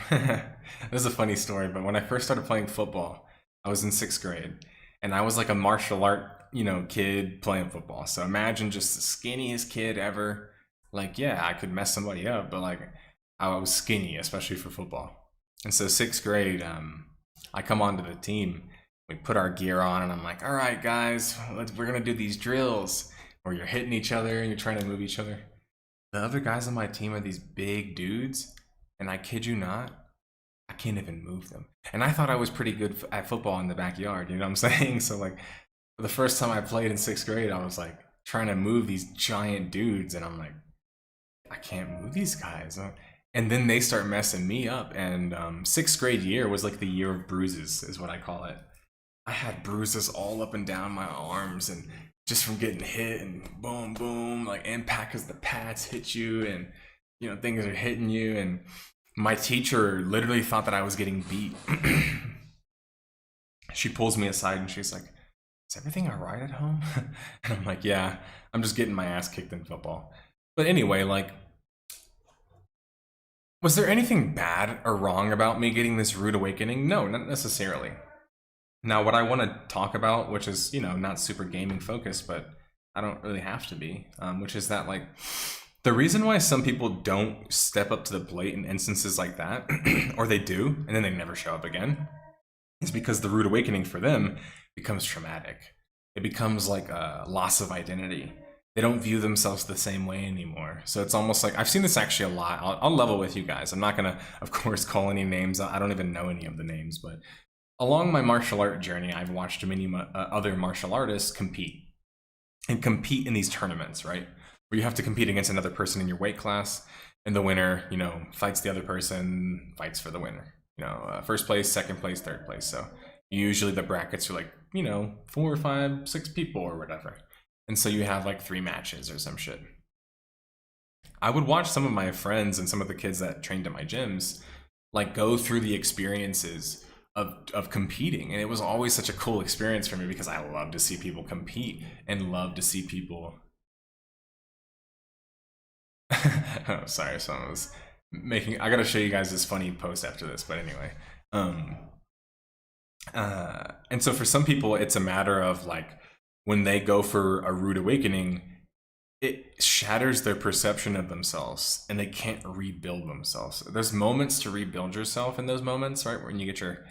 This is a funny story, but when I first started playing football, I was in 6th grade, and I was like a martial art, kid playing football. So imagine just the skinniest kid ever. Like, yeah, I could mess somebody up, but like, I was skinny, especially for football. And so 6th grade, I come onto the team, we put our gear on, and I'm like, all right, guys, we're gonna do these drills where you're hitting each other and you're trying to move each other. The other guys on my team are these big dudes, and I kid you not, I can't even move them. And I thought I was pretty good at football in the backyard, you know what I'm saying? So like, for the first time I played in 6th grade, I was like trying to move these giant dudes, and I'm like, I can't move these guys. And then they start messing me up, and 6th grade year was like the year of bruises, is what I call it. I had bruises all up and down my arms, and just from getting hit and boom, boom, like impact because the pads hit you, and things are hitting you. And my teacher literally thought that I was getting beat. She pulls me aside and she's like, is everything all right at home? And I'm like, yeah, I'm just getting my ass kicked in football. But anyway, like, was there anything bad or wrong about me getting this rude awakening? No, not necessarily. Now, what I want to talk about, which is, not super gaming focused, but I don't really have to be, which is that, like, the reason why some people don't step up to the plate in instances like that, or they do, and then they never show up again, is because the rude awakening for them becomes traumatic. It becomes like a loss of identity. They don't view themselves the same way anymore. So it's almost like, I've seen this actually a lot. I'll level with you guys. I'm not going to, of course, call any names. I don't even know any of the names, but along my martial art journey, I've watched many other martial artists compete in these tournaments, right? Where you have to compete against another person in your weight class, and the winner, fights the other person, fights for the winner. First place, second place, third place. So usually the brackets are like, 4 or 5, 6 people or whatever. And so you have like 3 matches or some shit. I would watch some of my friends and some of the kids that trained at my gyms, like, go through the experiences of competing. And it was always such a cool experience for me because I love to see people compete and love to see people. Oh, sorry, someone was making, I gotta show you guys this funny post after this, but anyway. And so for some people, it's a matter of like, when they go for a rude awakening, it shatters their perception of themselves and they can't rebuild themselves. There's moments to rebuild yourself in those moments, right? When you get your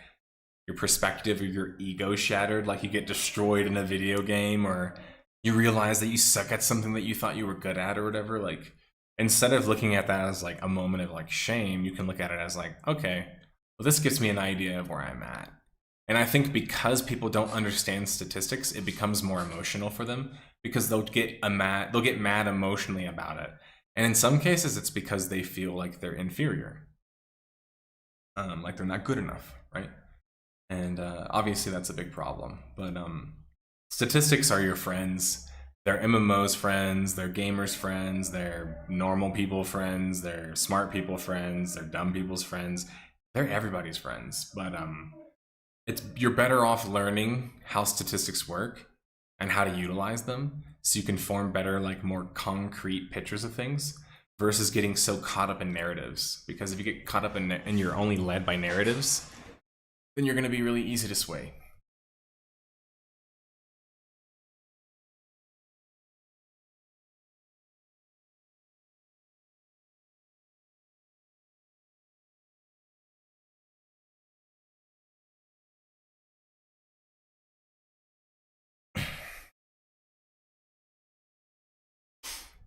perspective or your ego shattered, like you get destroyed in a video game, or you realize that you suck at something that you thought you were good at or whatever. Like, instead of looking at that as like a moment of like shame, you can look at it as like, okay, well, this gives me an idea of where I'm at. And I think because people don't understand statistics, it becomes more emotional for them because they'll get mad emotionally about it. And in some cases, it's because they feel like they're inferior, like they're not good enough, right? And obviously that's a big problem. But statistics are your friends. They're MMOs friends, they're gamers friends, they're normal people friends, they're smart people friends, they're dumb people's friends. They're everybody's friends. But you're better off learning how statistics work and how to utilize them so you can form better, like more concrete pictures of things versus getting so caught up in narratives. Because if you get caught up in and you're only led by narratives, then you're going to be really easy to sway.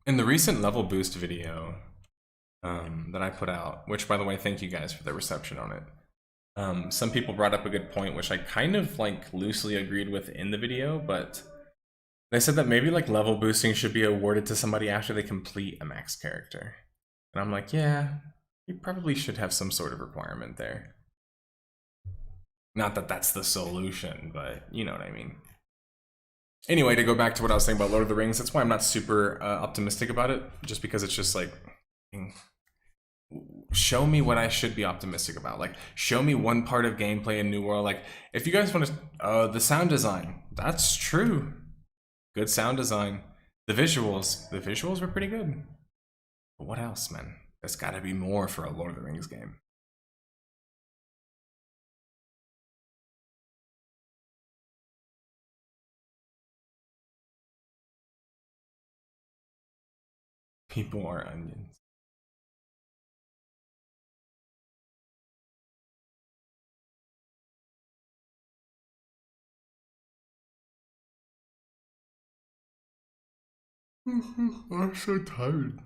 In the recent level boost video that I put out, which by the way, thank you guys for the reception on it. Some people brought up a good point, which I kind of like loosely agreed with in the video, but they said that maybe like level boosting should be awarded to somebody after they complete a max character. And I'm like, yeah, you probably should have some sort of requirement there. Not that that's the solution, but you know what I mean. Anyway, to go back to what I was saying about Lord of the Rings, that's why I'm not super optimistic about it, just because it's just like, show me what I should be optimistic about. Like, show me one part of gameplay in New World. Like, if you guys want to, the sound design, that's true. Good sound design. The visuals were pretty good. But what else, man? There's got to be more for a Lord of the Rings game. People are onions. I'm so tired.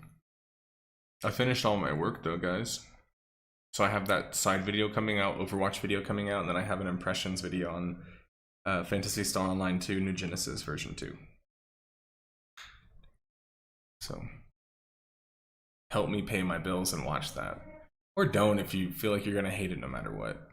I finished all my work though, guys. So I have that side video coming out, Overwatch video coming out, and then I have an impressions video on Phantasy Star Online 2 New Genesis version 2. So help me pay my bills and watch that. Or don't if you feel like you're gonna hate it no matter what.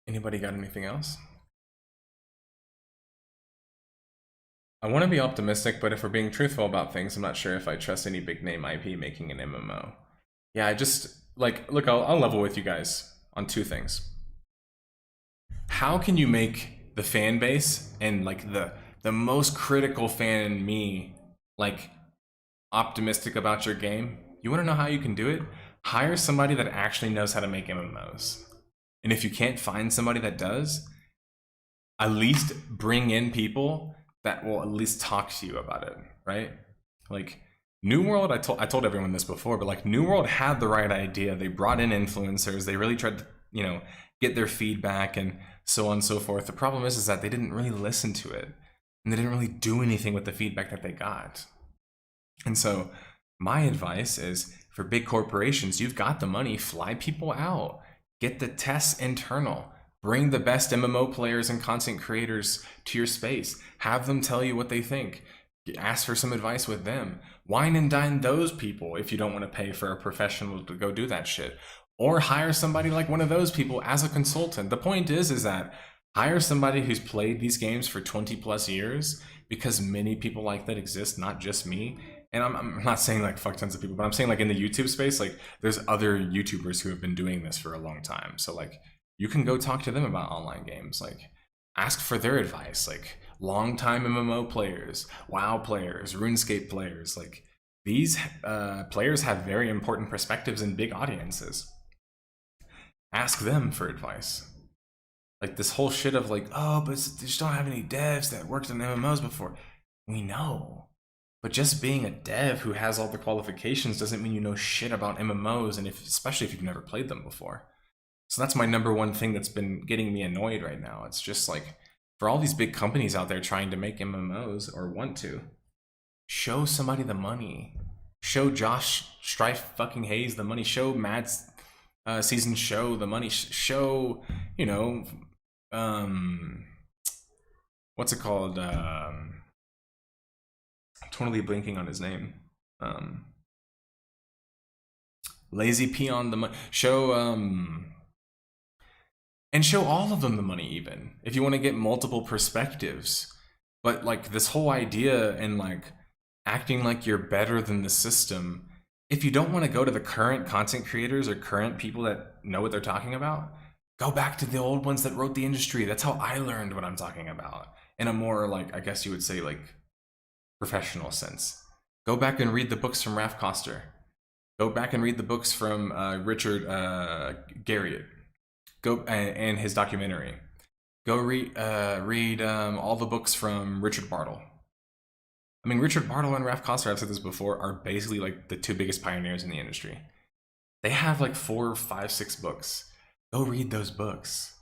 Anybody got anything else? I want to be optimistic, but if we're being truthful about things, I'm not sure if I trust any big name IP making an MMO. Yeah, I just, like, look, I'll level with you guys on two things. How can you make the fan base and like the most critical fan in me like optimistic about your game? You want to know how you can do it? Hire somebody that actually knows how to make MMOs. And if you can't find somebody that does, at least bring in people that will at least talk to you about it, right? Like New World, I told everyone this before, but like New World had the right idea. They brought in influencers. They really tried to, you know, get their feedback and so on and so forth. The problem is that they didn't really listen to it and they didn't really do anything with the feedback that they got. And so my advice is for big corporations, you've got the money, fly people out, get the tests internal, bring the best MMO players and content creators to your space, have them tell you what they think, ask for some advice with them, wine and dine those people if you don't want to pay for a professional to go do that shit, or hire somebody like one of those people as a consultant. The point is that hire somebody who's played these games for 20 plus years, because many people like that exist, not just me. And I'm not saying like fuck tons of people, but I'm saying like in the YouTube space, like there's other YouTubers who have been doing this for a long time. So like you can go talk to them about online games, like ask for their advice, like longtime MMO players, WoW players, RuneScape players. Like these players have very important perspectives and big audiences. Ask them for advice. Like this whole shit of like, oh, but they just don't have any devs that worked on MMOs before. We know. But just being a dev who has all the qualifications doesn't mean you know shit about MMOs, and especially if you've never played them before. So that's my number one thing that's been getting me annoyed right now. It's just like, for all these big companies out there trying to make MMOs or want to, show somebody the money. Show Josh Strife fucking Hayes the money. Show Matt's season show the money. Show, you know, what's it called? I'm totally blinking on his name. Lazy Peon the money. Show and show all of them the money, even if you want to get multiple perspectives. But like this whole idea and like acting like you're better than the system, if you don't want to go to the current content creators or current people that know what they're talking about, go back to the old ones that wrote the industry. That's how I learned what I'm talking about in a more, like, I guess you would say, like, professional sense. Go back and read the books from Raph Koster. Go back and read the books from Richard Garriott. Go and his documentary. Go read all the books from Richard Bartle. I mean, Richard Bartle and Raph Koster, I've said this before, are basically like the two biggest pioneers in the industry. They have like 4, 5, 6 books. Go read those books.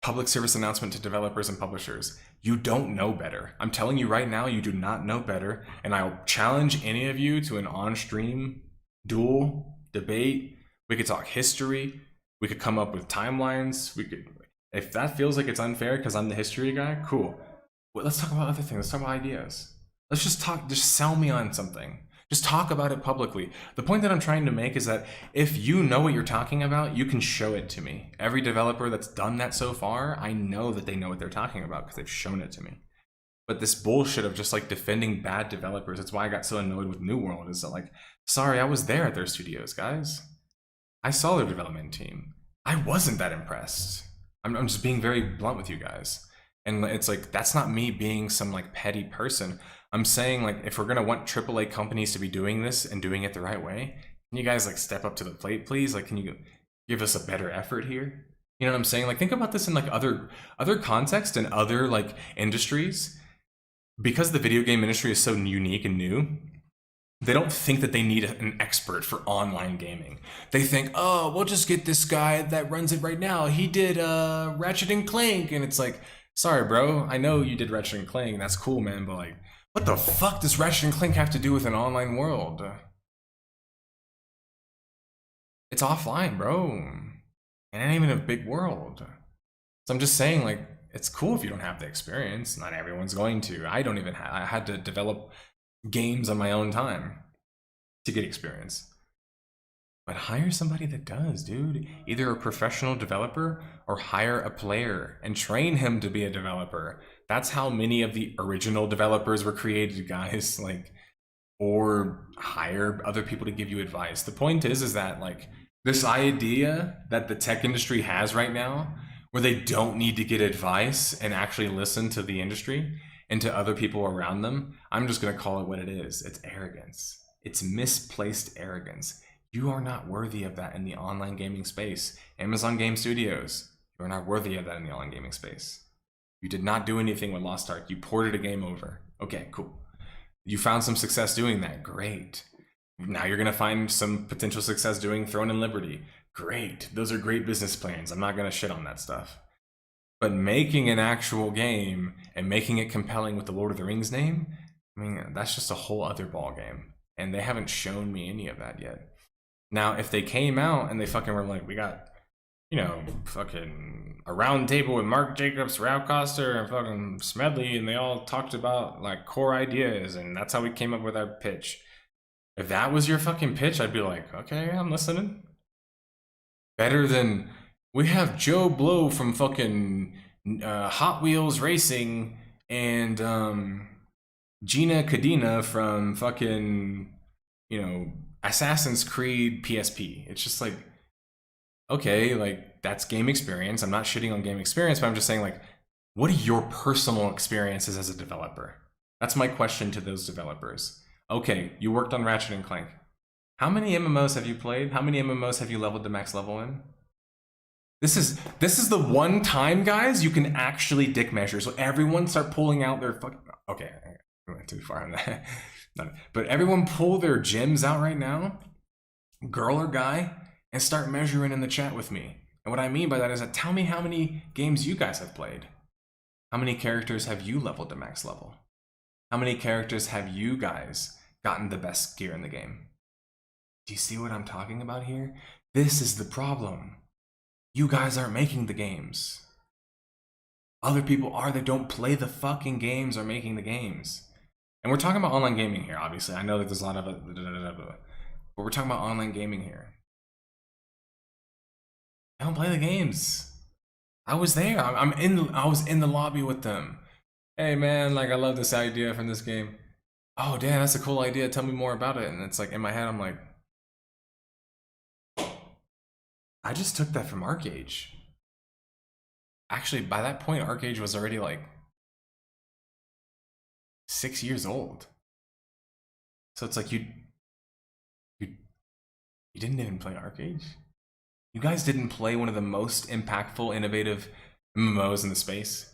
Public service announcement to developers and publishers. You don't know better. I'm telling you right now, you do not know better. And I'll challenge any of you to an on-stream duel debate. We could talk history. We could come up with timelines. We could, if that feels like it's unfair because I'm the history guy, cool. Well, let's talk about other things. Let's talk about ideas. Let's just talk, just sell me on something. Just talk about it publicly. The point that I'm trying to make is that if you know what you're talking about, you can show it to me. Every developer that's done that so far, I know that they know what they're talking about because they've shown it to me. But this bullshit of just like defending bad developers, it's why I got so annoyed with New World, is that like, sorry, I was there at their studios, guys. I saw their development team. I wasn't that impressed. I'm just being very blunt with you guys. And it's like, that's not me being some like petty person. I'm saying like, if we're gonna want AAA companies to be doing this and doing it the right way, can you guys like step up to the plate, please? Like, can you give us a better effort here? You know what I'm saying? Like, think about this in like other context and other like industries. Because the video game industry is so unique and new, they don't think that they need an expert for online gaming. They think, oh, we'll just get this guy that runs it right now. He did Ratchet and Clank, and it's like, sorry, bro, I know you did Ratchet and Clank, and that's cool, man, but like, what the fuck does Ratchet and Clank have to do with an online world? It's offline, bro. And it ain't even a big world. So I'm just saying, like, it's cool if you don't have the experience. Not everyone's going to. I don't even have, I had to develop games on my own time to get experience. But hire somebody that does, dude. Either a professional developer or hire a player and train him to be a developer. That's how many of the original developers were created, guys. Like, or hire other people to give you advice. The point is that like this idea that the tech industry has right now, where they don't need to get advice and actually listen to the industry and to other people around them, I'm just gonna call it what it is. It's arrogance. It's misplaced arrogance. You are not worthy of that in the online gaming space. Amazon Game Studios, you are not worthy of that in the online gaming space. You did not do anything with Lost Ark. You ported a game over. Okay, cool. You found some success doing that. Great. Now you're going to find some potential success doing Throne and Liberty. Great. Those are great business plans. I'm not going to shit on that stuff. But making an actual game and making it compelling with the Lord of the Rings name, I mean, that's just a whole other ball game. And they haven't shown me any of that yet. Now, if they came out and they fucking were like, we got, you know, fucking a round table with Mark Jacobs, Ralph Koster, and fucking Smedley, and they all talked about like core ideas, and that's how we came up with our pitch. If that was your fucking pitch, I'd be like, okay, I'm listening. Better than, we have Joe Blow from fucking Hot Wheels Racing and Gina Cadena from fucking, you know, Assassin's Creed PSP. It's just like, okay, like that's game experience. I'm not shitting on game experience, but I'm just saying like, what are your personal experiences as a developer? That's my question to those developers. Okay, you worked on Ratchet and Clank. How many MMOs have you played? How many MMOs have you leveled to max level in? This is the one time, guys, you can actually dick measure. So everyone start pulling out their fucking, okay, I went too far on that. But everyone pull their gems out right now, girl or guy, and start measuring in the chat with me. And what I mean by that is that tell me how many games you guys have played. How many characters have you leveled to max level? How many characters have you guys gotten the best gear in the game? Do you see what I'm talking about here? This is the problem. You guys aren't making the games. Other people are that don't play the fucking games are making the games. And we're talking about online gaming here, obviously. I know that there's a lot of but we're talking about online gaming here. They don't play the games. I was there. I was in the lobby with them. Hey man, like I love this idea from this game. Oh damn, that's a cool idea. Tell me more about it. And it's like in my head, I'm like, I just took that from ArcAge. Actually, by that point, ArcAge was already like 6 years old. So it's like you didn't even play ArcAge? You guys didn't play one of the most impactful, innovative MMOs in the space?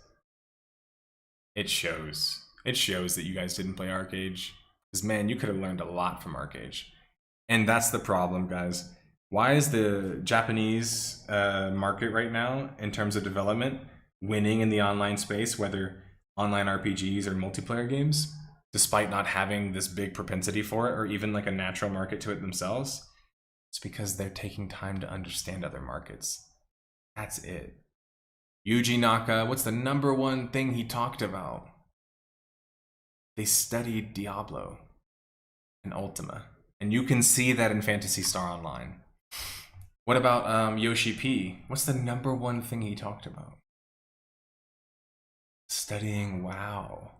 It shows. It shows that you guys didn't play ArcAge. Because man, you could have learned a lot from ArcAge. And that's the problem, guys. Why is the Japanese market right now, in terms of development, winning in the online space, whether online RPGs or multiplayer games, despite not having this big propensity for it or even like a natural market to it themselves? It's because they're taking time to understand other markets. That's it. Yuji Naka, what's the #1 thing he talked about? They studied Diablo and Ultima. And you can see that in Phantasy Star Online. What about Yoshi P? What's the #1 thing he talked about? Studying WoW.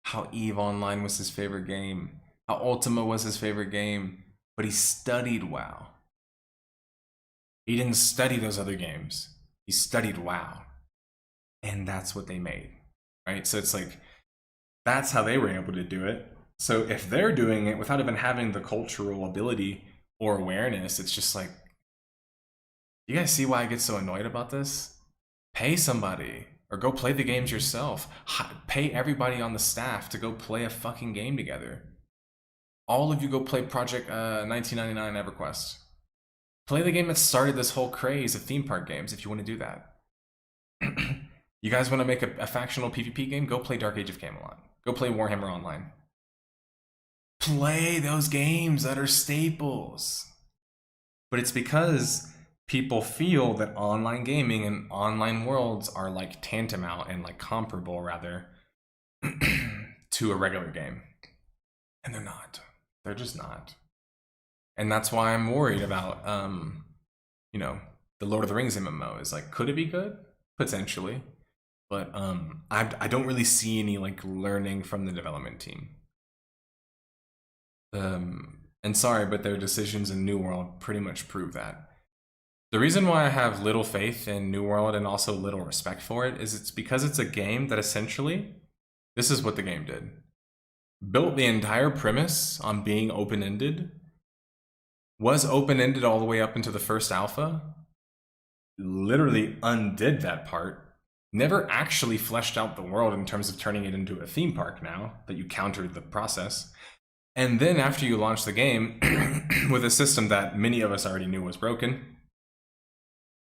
How EVE Online was his favorite game. How Ultima was his favorite game. But he studied WoW. He didn't study those other games. He studied WoW. And that's what they made, right? So it's like, that's how they were able to do it. So if they're doing it without even having the cultural ability or awareness, it's just like, you guys see why I get so annoyed about this? Pay somebody or go play the games yourself. Pay everybody on the staff to go play a fucking game together. All of you go play Project 1999 EverQuest. Play the game that started this whole craze of theme park games if you want to do that. You guys want to make a factional PvP game? Go play Dark Age of Camelot. Go play Warhammer Online. Play those games that are staples. But it's because people feel that online gaming and online worlds are like tantamount and like comparable rather to a regular game. And they're not. They're just not. And that's why I'm worried about, you know, the Lord of the Rings MMO is like, could it be good? Potentially. But I don't really see any like learning from the development team. And sorry, but their decisions in New World pretty much prove that. The reason why I have little faith in New World and also little respect for it is it's because it's a game that essentially, this is what the game did. Built the entire premise on being open-ended, was open-ended all the way up into the first alpha, literally undid that part, never actually fleshed out the world in terms of turning it into a theme park now that you countered the process. And then after you launch the game with a system that many of us already knew was broken,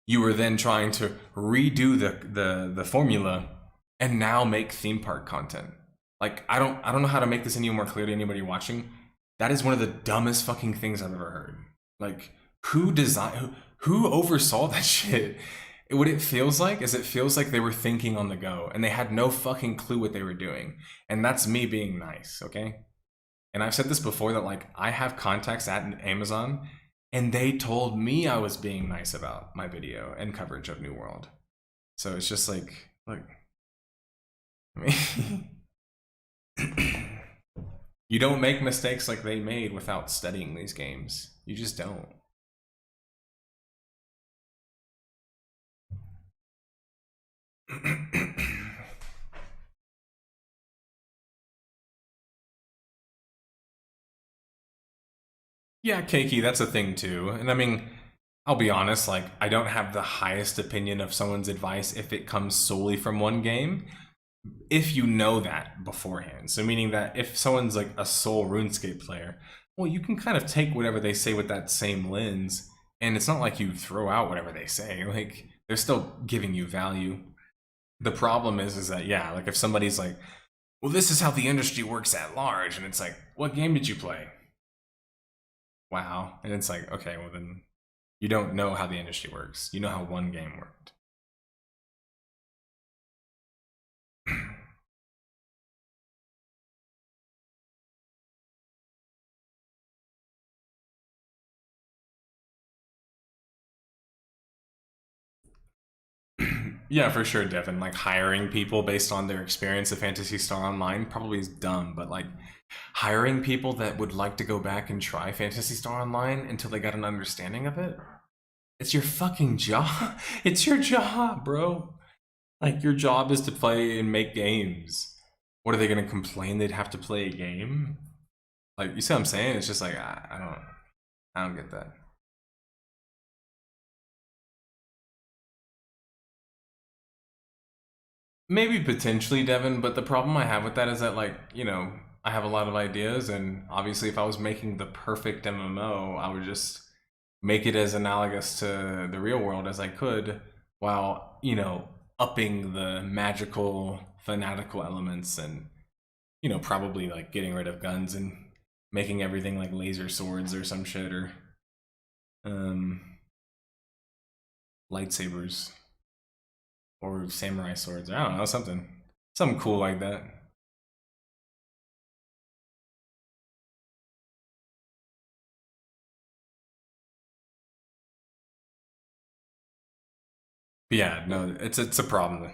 you were then trying to redo the formula and now make theme park content. Like, I don't know how to make this any more clear to anybody watching. That is one of the dumbest fucking things I've ever heard. Like, who oversaw that shit? What it feels like is it feels like they were thinking on the go and they had no fucking clue what they were doing. And that's me being nice, okay? And I've said this before that like I have contacts at Amazon and they told me I was being nice about my video and coverage of New World. So it's just like, look, I mean, you don't make mistakes like they made without studying these games. You just don't. Yeah, Keiki, that's a thing too. And I mean, I'll be honest, like, I don't have the highest opinion of someone's advice if it comes solely from one game, if you know that beforehand. So meaning that if someone's like a sole RuneScape player, well, you can kind of take whatever they say with that same lens, and it's not like you throw out whatever they say. Like, they're still giving you value. The problem is that, yeah, like if somebody's like, well, this is how the industry works at large, and it's like, what game did you play? WoW. And it's like, okay, well then you don't know how the industry works. You know how one game worked. Yeah, for sure, Devin. Like hiring people based on their experience of Phantasy Star Online probably is dumb, but like hiring people that would like to go back and try Phantasy Star Online until they got an understanding of it, it's your fucking job. It's your job, bro. Like your job is to play and make games. What are they gonna complain they'd have to play a game? Like, you see what I'm saying? It's just like I don't get that. Maybe potentially, Devin, but the problem I have with that is that, like, you know, I have a lot of ideas, and obviously, if I was making the perfect MMO, I would just make it as analogous to the real world as I could, while, you know, upping the magical, fanatical elements, and, you know, probably like getting rid of guns and making everything like laser swords or some shit, or lightsabers or samurai swords. I don't know, something cool like that. But yeah, no, it's a problem,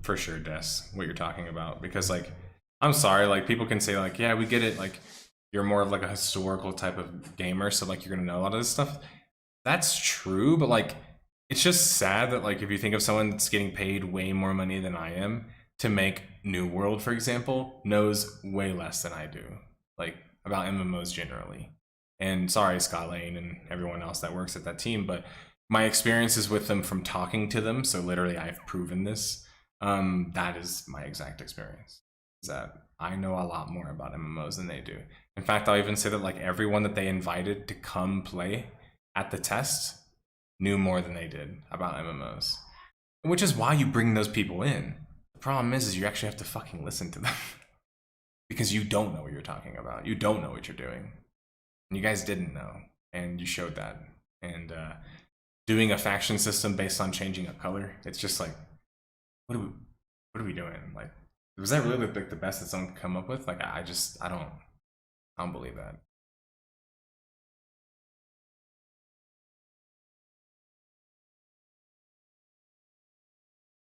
for sure, Des, what you're talking about, because like, I'm sorry, like people can say like, yeah, we get it, like you're more of like a historical type of gamer, so like you're gonna know a lot of this stuff. That's true, but like it's just sad that like if you think of someone that's getting paid way more money than I am to make New World, for example, knows way less than I do, like about MMOs generally. And sorry, Scott Lane and everyone else that works at that team, but my experiences with them from talking to them, so literally I've proven this, that is my exact experience, is that I know a lot more about MMOs than they do. In fact, I'll even say that like everyone that they invited to come play at the test knew more than they did about MMOs, which is why you bring those people in. The problem is you actually have to fucking listen to them because you don't know what you're talking about. You don't know what you're doing. And you guys didn't know, and you showed that. And doing a faction system based on changing a color, it's just like, what are we doing? Like, was that really like the best that someone could come up with? Like, I don't believe that.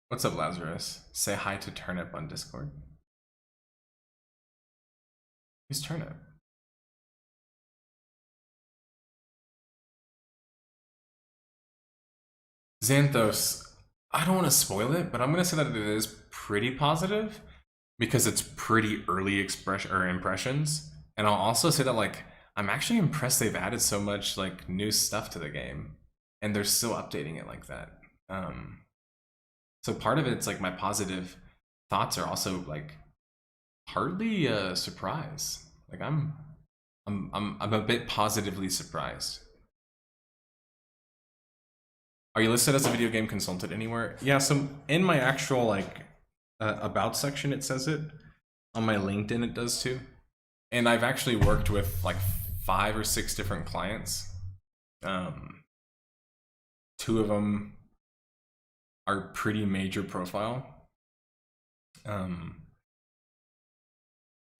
What's up, Lazarus? Say hi to Turnip on Discord. Who's Turnip? Xanthos, I don't want to spoil it, but I'm going to say that it is pretty positive because it's pretty early expression or impressions. And I'll also say that like I'm actually impressed they've added so much like new stuff to the game, and they're still updating it like that. So part of it's like my positive thoughts are also like hardly a surprise. Like I'm a bit positively surprised. Are you listed as a video game consultant anywhere? Yeah, so in my actual like about section it says it. On my LinkedIn it does too. And I've actually worked with like 5 or 6 different clients. 2 of them are pretty major profile.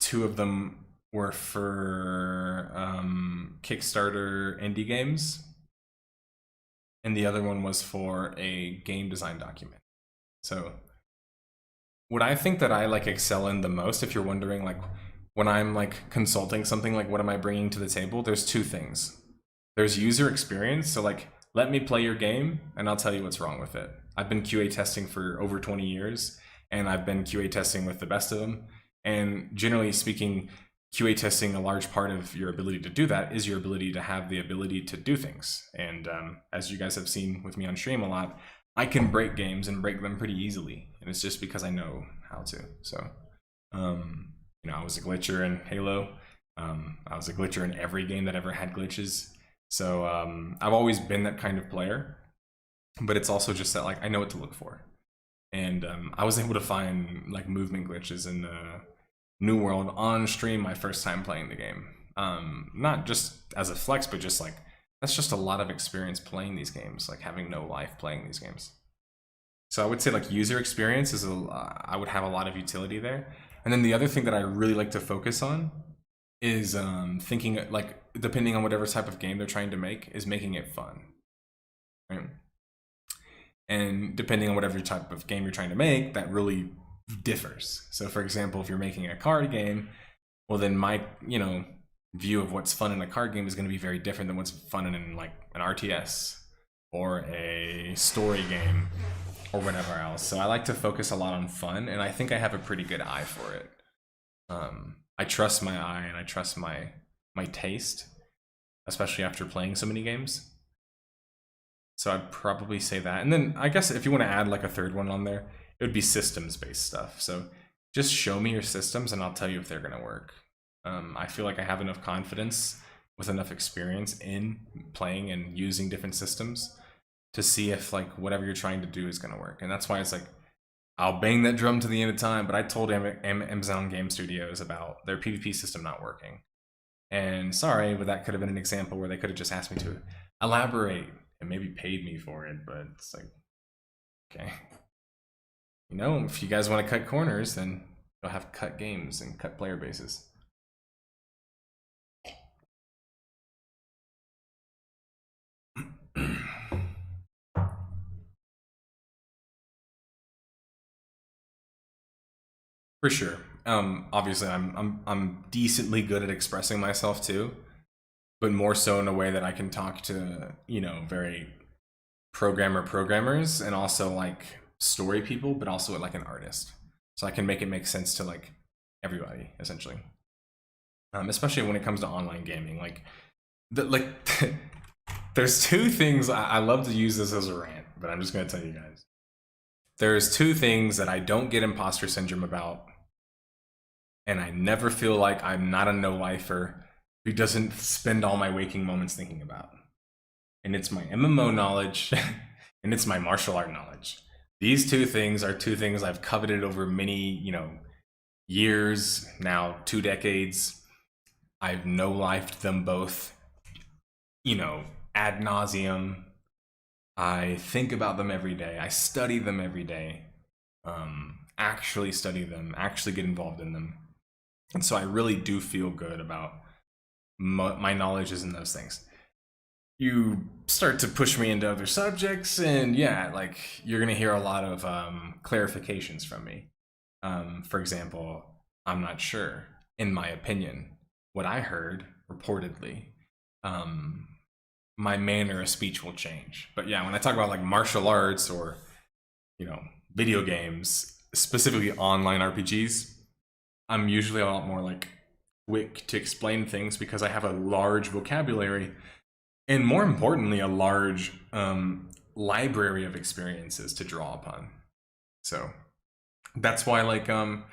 2 of them were for Kickstarter indie games, and the other one was for a game design document. So what I think that I like excel in the most, if you're wondering like when I'm like consulting something, like what am I bringing to the table, there's 2 things. There's user experience, so like let me play your game and I'll tell you what's wrong with it. I've been QA testing for over 20 years, and I've been QA testing with the best of them. And generally speaking, QA testing, a large part of your ability to do that is your ability to have the ability to do things. And as you guys have seen with me on stream a lot, I can break games and break them pretty easily. And it's just because I know how to. So, you know, I was a glitcher in Halo. I was a glitcher in every game that ever had glitches. So I've always been that kind of player. But it's also just that like I know what to look for. and I was able to find like movement glitches in New World on stream my first time playing the game. Not just as a flex, but just like that's just a lot of experience playing these games, like having no life playing these games. So I would say like user experience is I would have a lot of utility there. And then the other thing that I really like to focus on is thinking like, depending on whatever type of game they're trying to make, is making it fun, right? And depending on whatever type of game you're trying to make, that really differs. So for example, if you're making a card game, well then my, you know, view of what's fun in a card game is going to be very different than what's fun in like an RTS or a story game or whatever else. So I like to focus a lot on fun, and I think I have a pretty good eye for it. I trust my eye and I trust my taste, especially after playing so many games. So I'd probably say that. And then I guess if you want to add like a third one on there, it would be systems-based stuff. So just show me your systems and I'll tell you if they're going to work. I feel like I have enough confidence with enough experience in playing and using different systems to see if like whatever you're trying to do is going to work. And that's why it's like, I'll bang that drum to the end of time, but I told Amazon Game Studios about their PvP system not working. And sorry, but that could have been an example where they could have just asked me to elaborate and maybe paid me for it, but it's like, okay. You know, if you guys want to cut corners, then you'll have cut games and cut player bases. For sure. Obviously, I'm decently good at expressing myself too, but more so in a way that I can talk to, you know, very programmers and also like story people, but also like an artist. So I can make it make sense to like everybody essentially. Especially when it comes to online gaming, there's two things. I love to use this as a rant, but I'm just gonna tell you guys. There's two things that I don't get imposter syndrome about, and I never feel like I'm not a no-lifer who doesn't spend all my waking moments thinking about. And it's my MMO knowledge, and it's my martial art knowledge. These two things are two things I've coveted over many, you know, years, now 2 decades. I've no-lifed them both, you know, ad nauseum. I think about them every day. I study them every day. Actually study them, actually get involved in them. And so I really do feel good about my knowledge is in those things. You start to push me into other subjects, and yeah, like you're gonna hear a lot of clarifications from me. For example, I'm not sure, in my opinion. What I heard, reportedly, my manner of speech will change. But yeah, when I talk about like martial arts or, you know, video games, specifically online RPGs, I'm usually a lot more like quick to explain things because I have a large vocabulary and, more importantly, a large library of experiences to draw upon. So that's why like one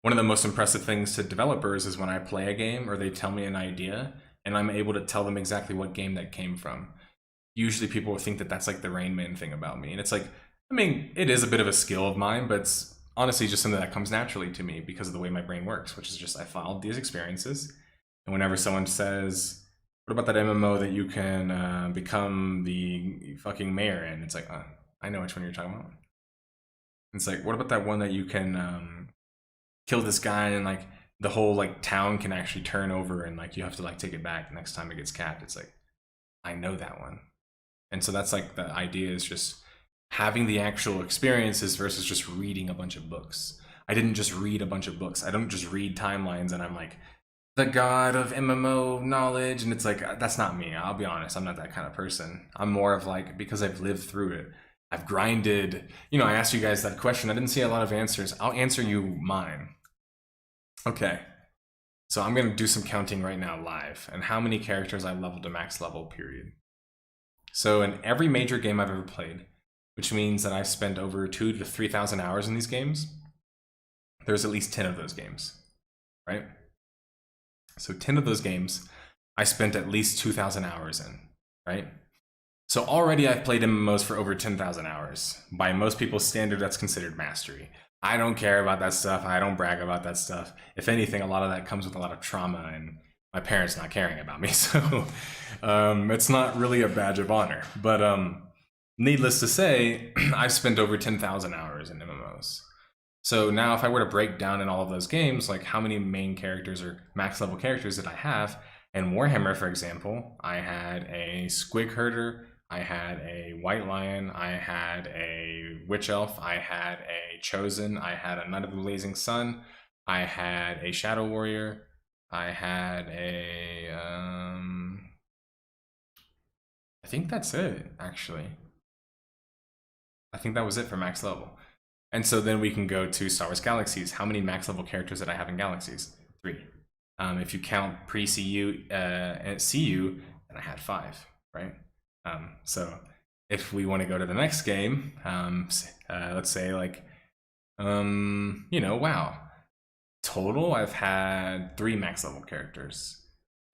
of the most impressive things to developers is when I play a game or they tell me an idea and I'm able to tell them exactly what game that came from. Usually people will think that that's like the Rain Man thing about me. And it's like, I mean, it is a bit of a skill of mine, but it's honestly just something that comes naturally to me because of the way my brain works, which is just I followed these experiences. And whenever someone says, what about that MMO that you can become the fucking mayor in? It's like, I know which one you're talking about. It's like, what about that one that you can kill this guy and like the whole like town can actually turn over and like you have to like take it back next time it gets capped? It's like, I know that one. And so that's like the idea, is just having the actual experiences versus just reading a bunch of books. I didn't just read a bunch of books. I don't just read timelines and I'm like the god of MMO knowledge, and it's like, that's not me. I'll be honest, I'm not that kind of person. I'm more of like, because I've lived through it, I've grinded. You know, I asked you guys that question. I didn't see a lot of answers. I'll answer you mine. Okay, so I'm gonna do some counting right now live and how many characters I leveled to max level, period. So in every major game I've ever played, which means that I've spent over 2,000 to 3,000 hours in these games, there's at least 10 of those games, right? So 10 of those games I spent at least 2,000 hours in, right? So already I've played MMOs for over 10,000 hours. By most people's standard, that's considered mastery. I don't care about that stuff. I don't brag about that stuff. If anything, a lot of that comes with a lot of trauma and my parents not caring about me. So it's not really a badge of honor. But needless to say, I've spent over 10,000 hours in MMOs. So now if I were to break down in all of those games, like how many main characters or max level characters did I have? In Warhammer, for example, I had a Squig Herder, I had a White Lion, I had a Witch Elf, I had a Chosen, I had a Knight of the Blazing Sun, I had a Shadow Warrior, I had a... I think that's it, actually. I think that was it for max level. And so then we can go to Star Wars Galaxies. How many max level characters did I have in Galaxies? 3. If you count pre-CU and CU, then I had 5, right? So if we want to go to the next game, let's say like, WoW. Total, I've had 3 max level characters.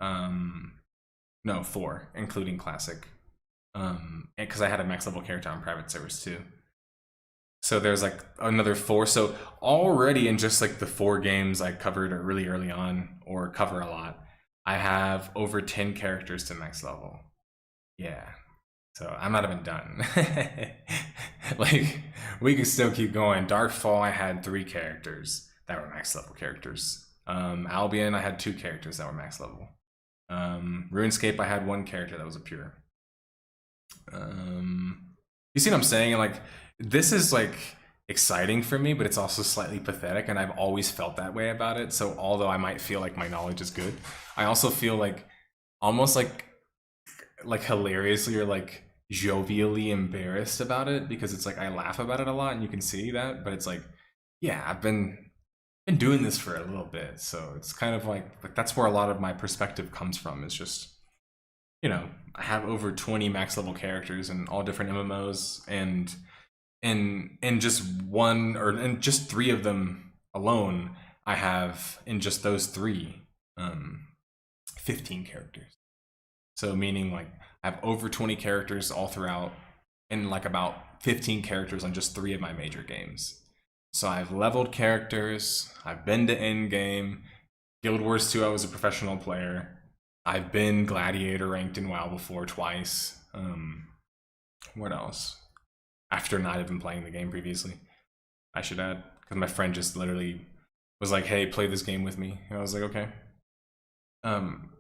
No, 4, including Classic. Because I had a max level character on private servers too. So there's like another 4. So already in just like the 4 games I covered really early on or cover a lot, I have over 10 characters to max level. Yeah. So I'm not even done. Like we can still keep going. Darkfall, I had 3 characters that were max level characters. Albion, I had 2 characters that were max level. RuneScape, I had 1 character that was a pure. You see what I'm saying? And like, this is like exciting for me, but it's also slightly pathetic, and I've always felt that way about it. So although I might feel like my knowledge is good, I also feel like almost like hilariously or like jovially embarrassed about it, because it's like I laugh about it a lot and you can see that, but it's like, yeah, I've been doing this for a little bit. So it's kind of like that's where a lot of my perspective comes from. It's just, I have over 20 max level characters in all different MMOs, and in just one or in just 3 of them alone, I have in just those 3 15 characters. So meaning like I have over 20 characters all throughout, and like about 15 characters on just 3 of my major games. So I've leveled characters, I've been to end game. Guild Wars 2, I was a professional player. I've been Gladiator ranked in WoW before twice. What else? After not even playing the game previously, I should add, because my friend just literally was like, hey, play this game with me. And I was like, okay.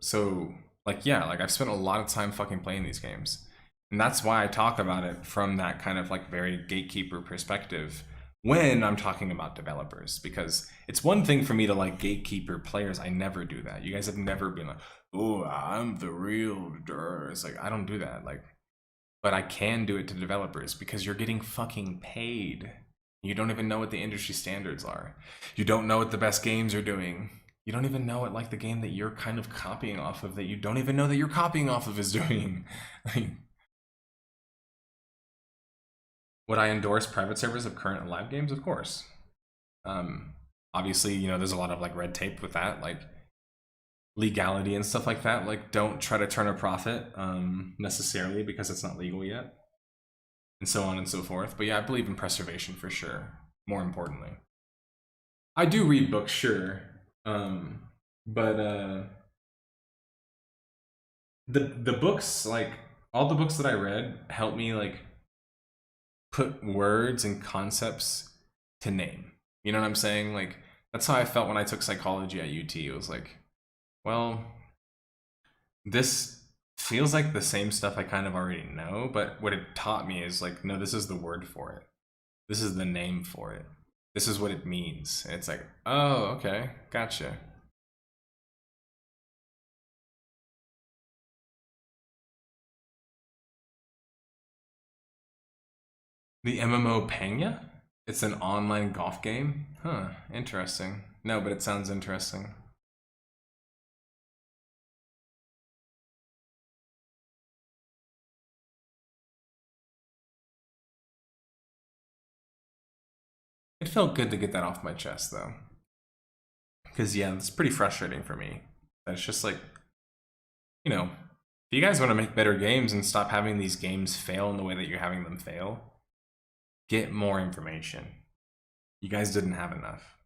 So like, yeah, like I've spent a lot of time fucking playing these games. And that's why I talk about it from that kind of like very gatekeeper perspective when I'm talking about developers, because it's one thing for me to like gatekeeper players. I never do that. You guys have never been like, oh, I'm the real dirt. It's like, I don't do that. Like, but I can do it to developers because you're getting fucking paid. You don't even know what the industry standards are. You don't know what the best games are doing. You don't even know what like the game that you're kind of copying off of that you don't even know that you're copying off of is doing. Like, would I endorse private servers of current live games? Of course. Obviously, there's a lot of like red tape with that, like legality and stuff like that. Like, don't try to turn a profit necessarily because it's not legal yet, and so on and so forth. But yeah, I believe in preservation for sure. More importantly, I do read books, sure, but the books, like all the books that I read, help me like put words and concepts to name. You know what I'm saying? Like that's how I felt when I took psychology at UT. It was like, well, this feels like the same stuff I kind of already know, but what it taught me is like, no, this is the word for it. This is the name for it. This is what it means. And it's like, oh, okay, gotcha. The MMO Pena? It's an online golf game? Huh, interesting. No, but it sounds interesting. It felt good to get that off my chest, though. Because, yeah, it's pretty frustrating for me. It's just like, If you guys want to make better games and stop having these games fail in the way that you're having them fail, get more information. You guys didn't have enough.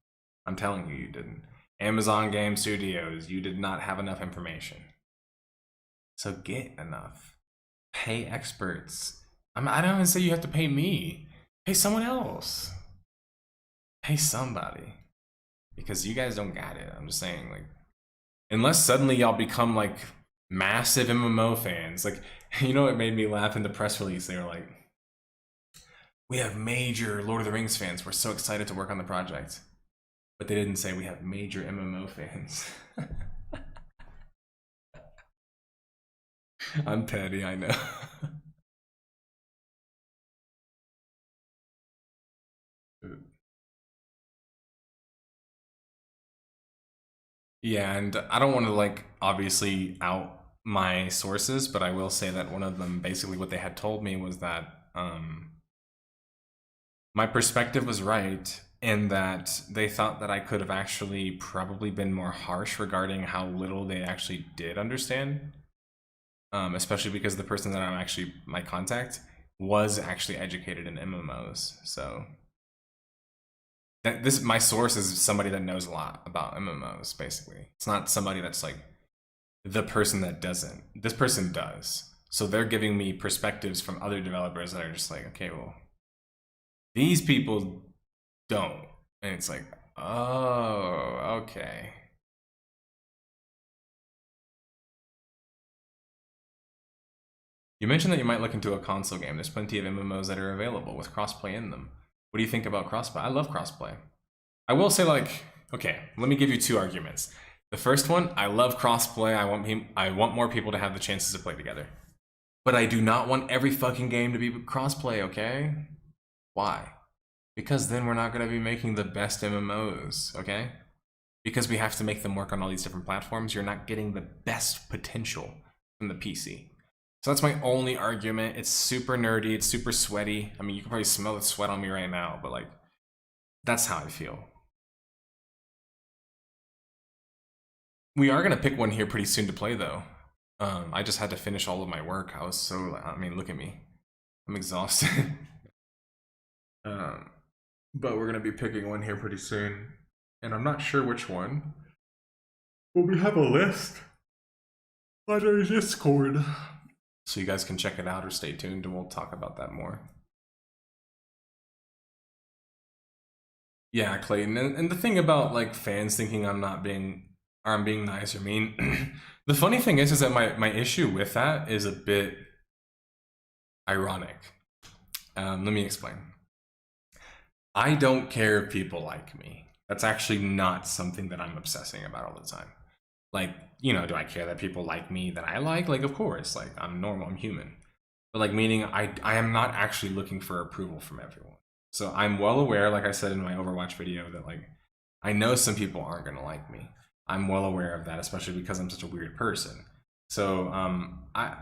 I'm telling you, you didn't. Amazon Game Studios, you did not have enough information. So get enough. Pay experts. I don't even say you have to pay me. Pay someone else. Pay somebody. Because you guys don't got it. I'm just saying, like, unless suddenly y'all become like massive MMO fans. Like, you know what made me laugh in the press release? They were like, we have major Lord of the Rings fans. We're so excited to work on the project. But they didn't say we have major MMO fans. I'm petty, I know. Yeah, and I don't want to like obviously out my sources, but I will say that one of them, basically what they had told me was that my perspective was right in that they thought that I could have actually probably been more harsh regarding how little they actually did understand. Especially because the person that I'm actually my contact was actually educated in MMOs. So that my source is somebody that knows a lot about MMOs, basically. It's not somebody that's like the person that doesn't. This person does. So they're giving me perspectives from other developers that are just like, okay, well, these people don't. And it's like, oh, okay. You mentioned that you might look into a console game. There's plenty of MMOs that are available with crossplay in them. What do you think about crossplay? I love crossplay. I will say, like, okay, let me give you two arguments. The first one, I love crossplay. I want more people to have the chances to play together. But I do not want every fucking game to be crossplay, okay? Why? Because then we're not going to be making the best MMOs, okay? Because we have to make them work on all these different platforms, you're not getting the best potential from the PC. So that's my only argument. It's super nerdy, it's super sweaty. I mean, you can probably smell the sweat on me right now, but like, that's how I feel. We are gonna pick one here pretty soon to play though. I just had to finish all of my work. I was so, I mean, look at me. I'm exhausted. But we're gonna be picking one here pretty soon. And I'm not sure which one. But we have a list on our Discord. So you guys can check it out or stay tuned and we'll talk about that more. Yeah, Clayton. And the thing about like fans thinking I'm being nice or mean, the funny thing is that my issue with that is a bit ironic. Let me explain. I don't care if people like me. That's actually not something that I'm obsessing about all the time. Like, you know, do I care that people like me that I like? Like, of course, like, I'm normal, I'm human. But like, meaning I am not actually looking for approval from everyone. So I'm well aware, like I said in my Overwatch video, that like, I know some people aren't gonna like me. I'm well aware of that, especially because I'm such a weird person. So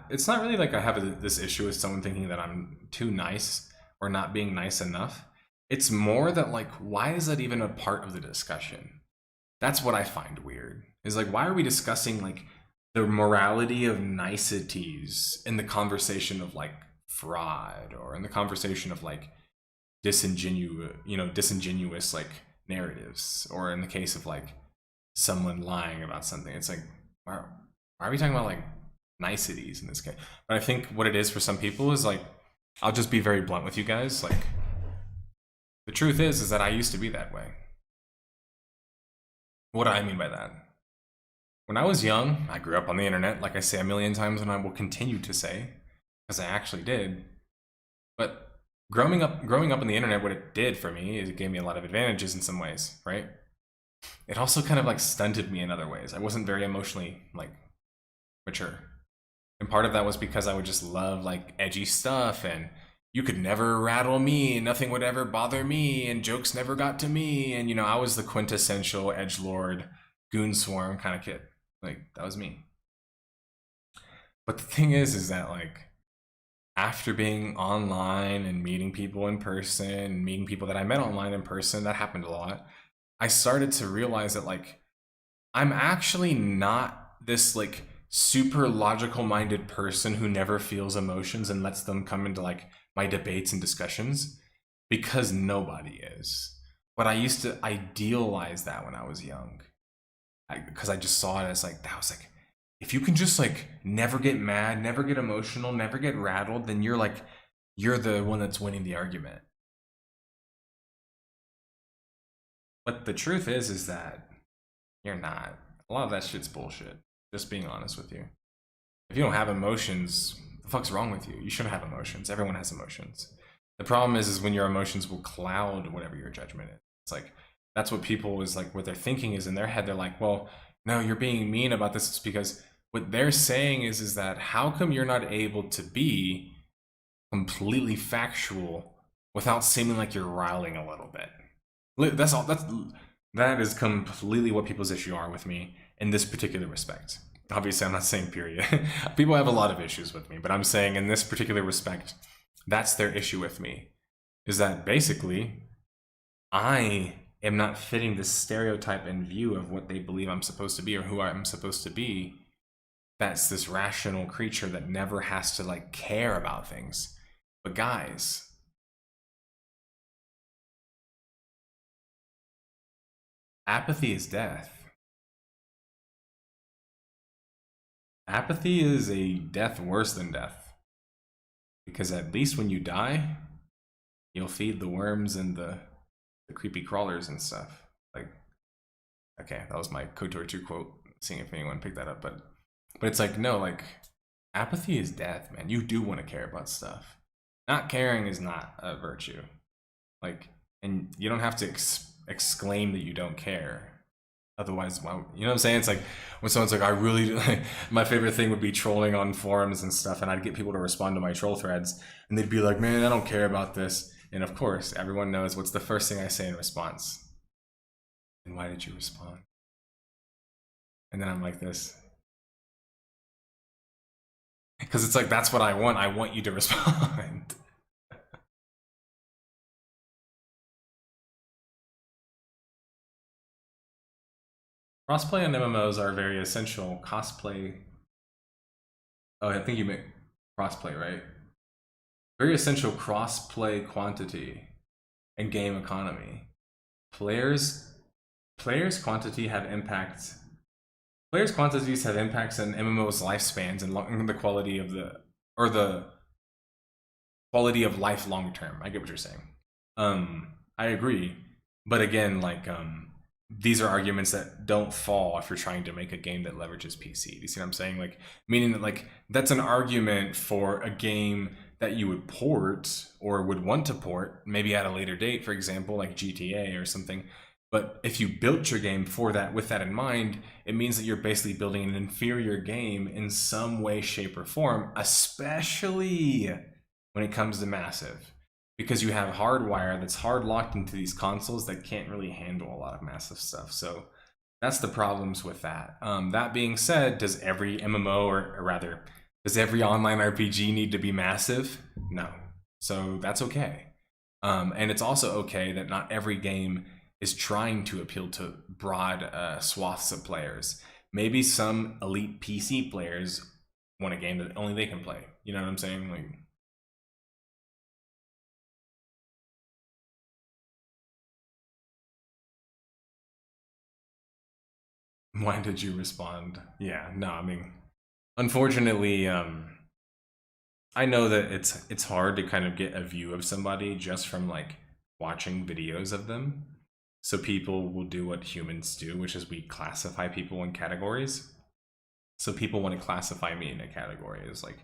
it's not really like I have this issue with someone thinking that I'm too nice or not being nice enough. It's more that like, why is that even a part of the discussion? That's what I find weird. Is like, why are we discussing like the morality of niceties in the conversation of like fraud, or in the conversation of like disingenuous like narratives, or in the case of like someone lying about something? It's like, why are we talking about like niceties in this case? But I think what it is for some people is like, I'll just be very blunt with you guys. Like, the truth is that I used to be that way. What do I mean by that? When I was young, I grew up on the internet, like I say a million times, and I will continue to say, because I actually did. But growing up on the internet, what it did for me is it gave me a lot of advantages in some ways, right? It also kind of like stunted me in other ways. I wasn't very emotionally like mature. And part of that was because I would just love like edgy stuff, and you could never rattle me, and nothing would ever bother me, and jokes never got to me. And, you know, I was the quintessential edgelord, goon swarm kind of kid. Like, that was me. But the thing is that, like, after being online and meeting people in person, meeting people that I met online in person, that happened a lot, I started to realize that, like, I'm actually not this, like, super logical minded person who never feels emotions and lets them come into like my debates and discussions, because nobody is. But I used to idealize that when I was young, because I just saw it as like, that was like, if you can just like never get mad, never get emotional, never get rattled, then you're the one that's winning the argument. But the truth is that you're not. A lot of that shit's bullshit. Just being honest with you. If you don't have emotions, the fuck's wrong with you? You shouldn't have emotions. Everyone has emotions. The problem is when your emotions will cloud whatever your judgment is. It's like, that's what people is like, what they're thinking is in their head. They're like, well, no, you're being mean about this. It's because what they're saying is that how come you're not able to be completely factual without seeming like you're riling a little bit? That's all. That is completely what people's issue are with me in this particular respect. Obviously, I'm not saying period. People have a lot of issues with me, but I'm saying in this particular respect, that's their issue with me. Is that basically, I am not fitting this stereotype and view of what they believe I'm supposed to be or who I'm supposed to be. That's this rational creature that never has to like care about things. But guys, apathy is death. Apathy is a death worse than death. Because at least when you die, you'll feed the worms and the creepy crawlers and stuff. Like, okay, that was my KOTOR 2 quote, seeing if anyone picked that up, but it's like, no, like, apathy is death, man. You do want to care about stuff. Not caring is not a virtue. Like, and you don't have to exclaim that you don't care. Otherwise, why, you know what I'm saying? It's like when someone's like, I really, like, my favorite thing would be trolling on forums and stuff, and I'd get people to respond to my troll threads, and they'd be like, man, I don't care about this. And of course, everyone knows what's the first thing I say in response. And why did you respond? And then I'm like this. Because it's like, that's what I want. I want you to respond. Crossplay and MMOs are very essential. Cosplay. Oh, I think you meant crossplay, right? Very essential crossplay quantity and game economy. Players quantity have impacts. Players quantities have impacts on MMOs lifespans and the quality of the quality of life long term. I get what you're saying. I agree, but again, like these are arguments that don't fall if you're trying to make a game that leverages PC. Do you see what I'm saying? Like, meaning that like that's an argument for a game that you would port or would want to port, maybe at a later date, for example, like GTA or something. But if you built your game for that, with that in mind, it means that you're basically building an inferior game in some way, shape, or form, especially when it comes to massive. Because you have hardware that's hard locked into these consoles that can't really handle a lot of massive stuff. So that's the problems with that. That being said, does every MMO, or rather, does every online RPG need to be massive? No. So that's okay. And it's also okay that not every game is trying to appeal to broad swaths of players. Maybe some elite PC players want a game that only they can play. You know what I'm saying? Like, why did you respond? Yeah, no, I mean, unfortunately, I know that it's hard to kind of get a view of somebody just from like watching videos of them. So people will do what humans do, which is we classify people in categories. So people want to classify me in a category as like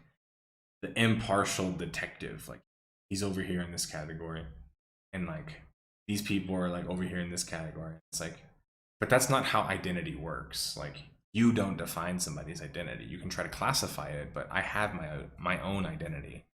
the impartial detective. Like, he's over here in this category, and like these people are like over here in this category. It's like, but that's not how identity works. Like, you don't define somebody's identity. You can try to classify it, but I have my own identity,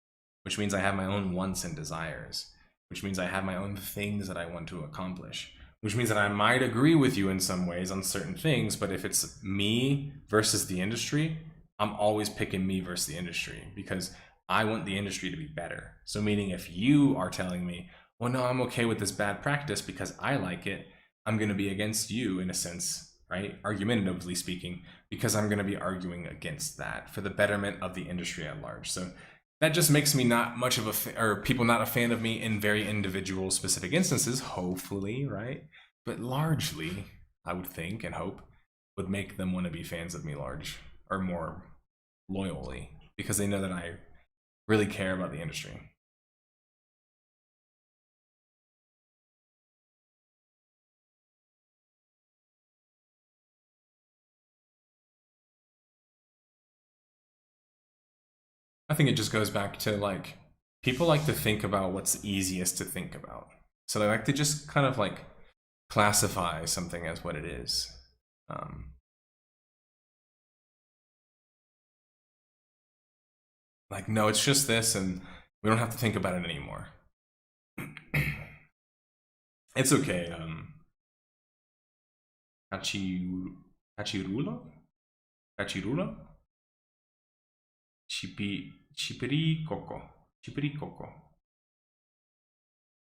which means I have my own wants and desires, which means I have my own things that I want to accomplish, which means that I might agree with you in some ways on certain things, but if it's me versus the industry, I'm always picking me versus the industry because I want the industry to be better. So meaning if you are telling me, well, no, I'm okay with this bad practice because I like it, I'm going to be against you in a sense right? Argumentatively speaking, because I'm going to be arguing against that for the betterment of the industry at large. So that just makes me not much of a or people not a fan of me in very individual specific instances, hopefully, right? But largely, I would think and hope would make them want to be fans of me large or more loyally because they know that I really care about the industry. I think it just goes back to like people like to think about what's easiest to think about. So they like to just kind of like classify something as what it is. Like, no, it's just this, and we don't have to think about it anymore. It's okay. Hachirulo? Hachirulo? Chipirikoko. Chipirikoko.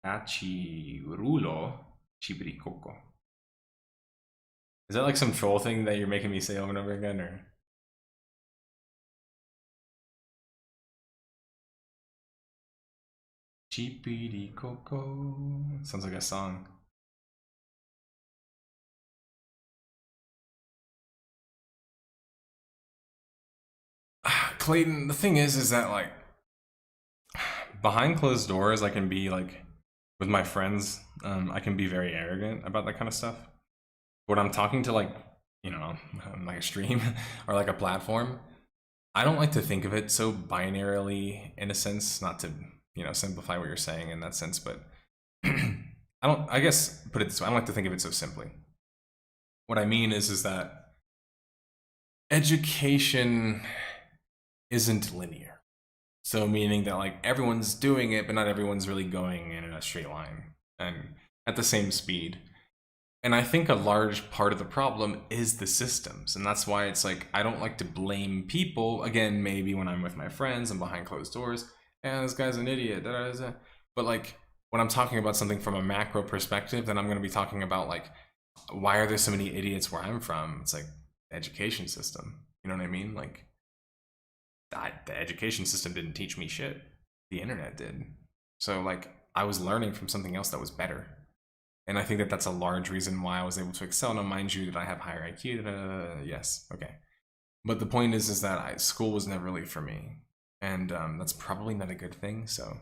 Hachirulo. Chipirikoko. Is that like some troll thing that you're making me say over and over again, or? Chipirikoko. Sounds like a song. Clayton, the thing is that like behind closed doors, I can be like with my friends, I can be very arrogant about that kind of stuff. When I'm talking to like, you know, like a stream or like a platform, I don't like to think of it so binarily in a sense, not to, you know, simplify what you're saying in that sense, but I guess put it this way, I don't like to think of it so simply. What I mean is that education isn't linear. So meaning that like everyone's doing it, but not everyone's really going in a straight line and at the same speed. And I think a large part of the problem is the systems. And that's why it's like, I don't like to blame people. Again, maybe when I'm with my friends and behind closed doors, this guy's an idiot. But like when I'm talking about something from a macro perspective, then I'm going to be talking about like, why are there so many idiots where I'm from? It's like the education system. You know what I mean? Like, the education system didn't teach me shit. The internet did. So like I was learning from something else that was better. And I think that that's a large reason why I was able to excel. Now, mind you, that I have higher IQ. Yes, okay. But the point is that school was never really for me. And that's probably not a good thing, so.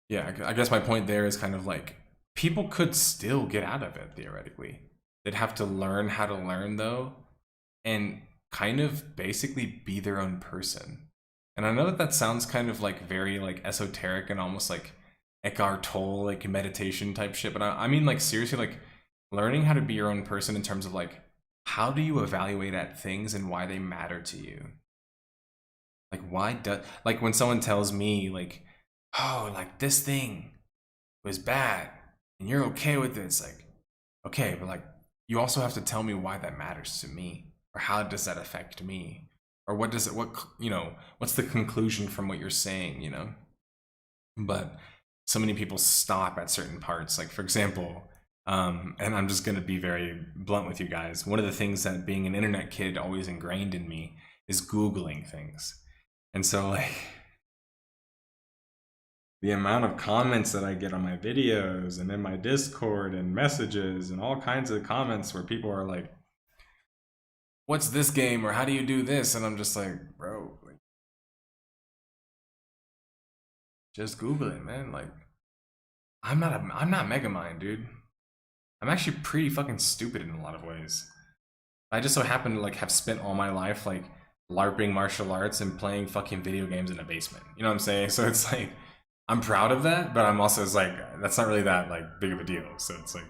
Yeah, I guess my point there is kind of like, people could still get out of it, theoretically. They'd have to learn how to learn, though. And kind of basically be their own person. And I know that sounds kind of like very like esoteric and almost like Eckhart Tolle, like meditation type shit, but I mean like seriously, like learning how to be your own person in terms of like, how do you evaluate at things and why they matter to you? Like like when someone tells me like, oh, like this thing was bad and you're okay with it, it's like, okay, but like you also have to tell me why that matters to me. Or how does that affect me? Or what's the conclusion from what you're saying, you know? But so many people stop at certain parts. Like, for example, and I'm just going to be very blunt with you guys. One of the things that being an internet kid always ingrained in me is Googling things. And so, like, the amount of comments that I get on my videos and in my Discord and messages and all kinds of comments where people are like, what's this game, or how do you do this? And I'm just like, bro, like, just Google it, man. Like, I'm not Megamind, dude. I'm actually pretty fucking stupid in a lot of ways. I just so happen to like have spent all my life like LARPing martial arts and playing fucking video games in a basement. You know what I'm saying? So it's like, I'm proud of that, but I'm also, it's like, that's not really that like big of a deal. So it's like,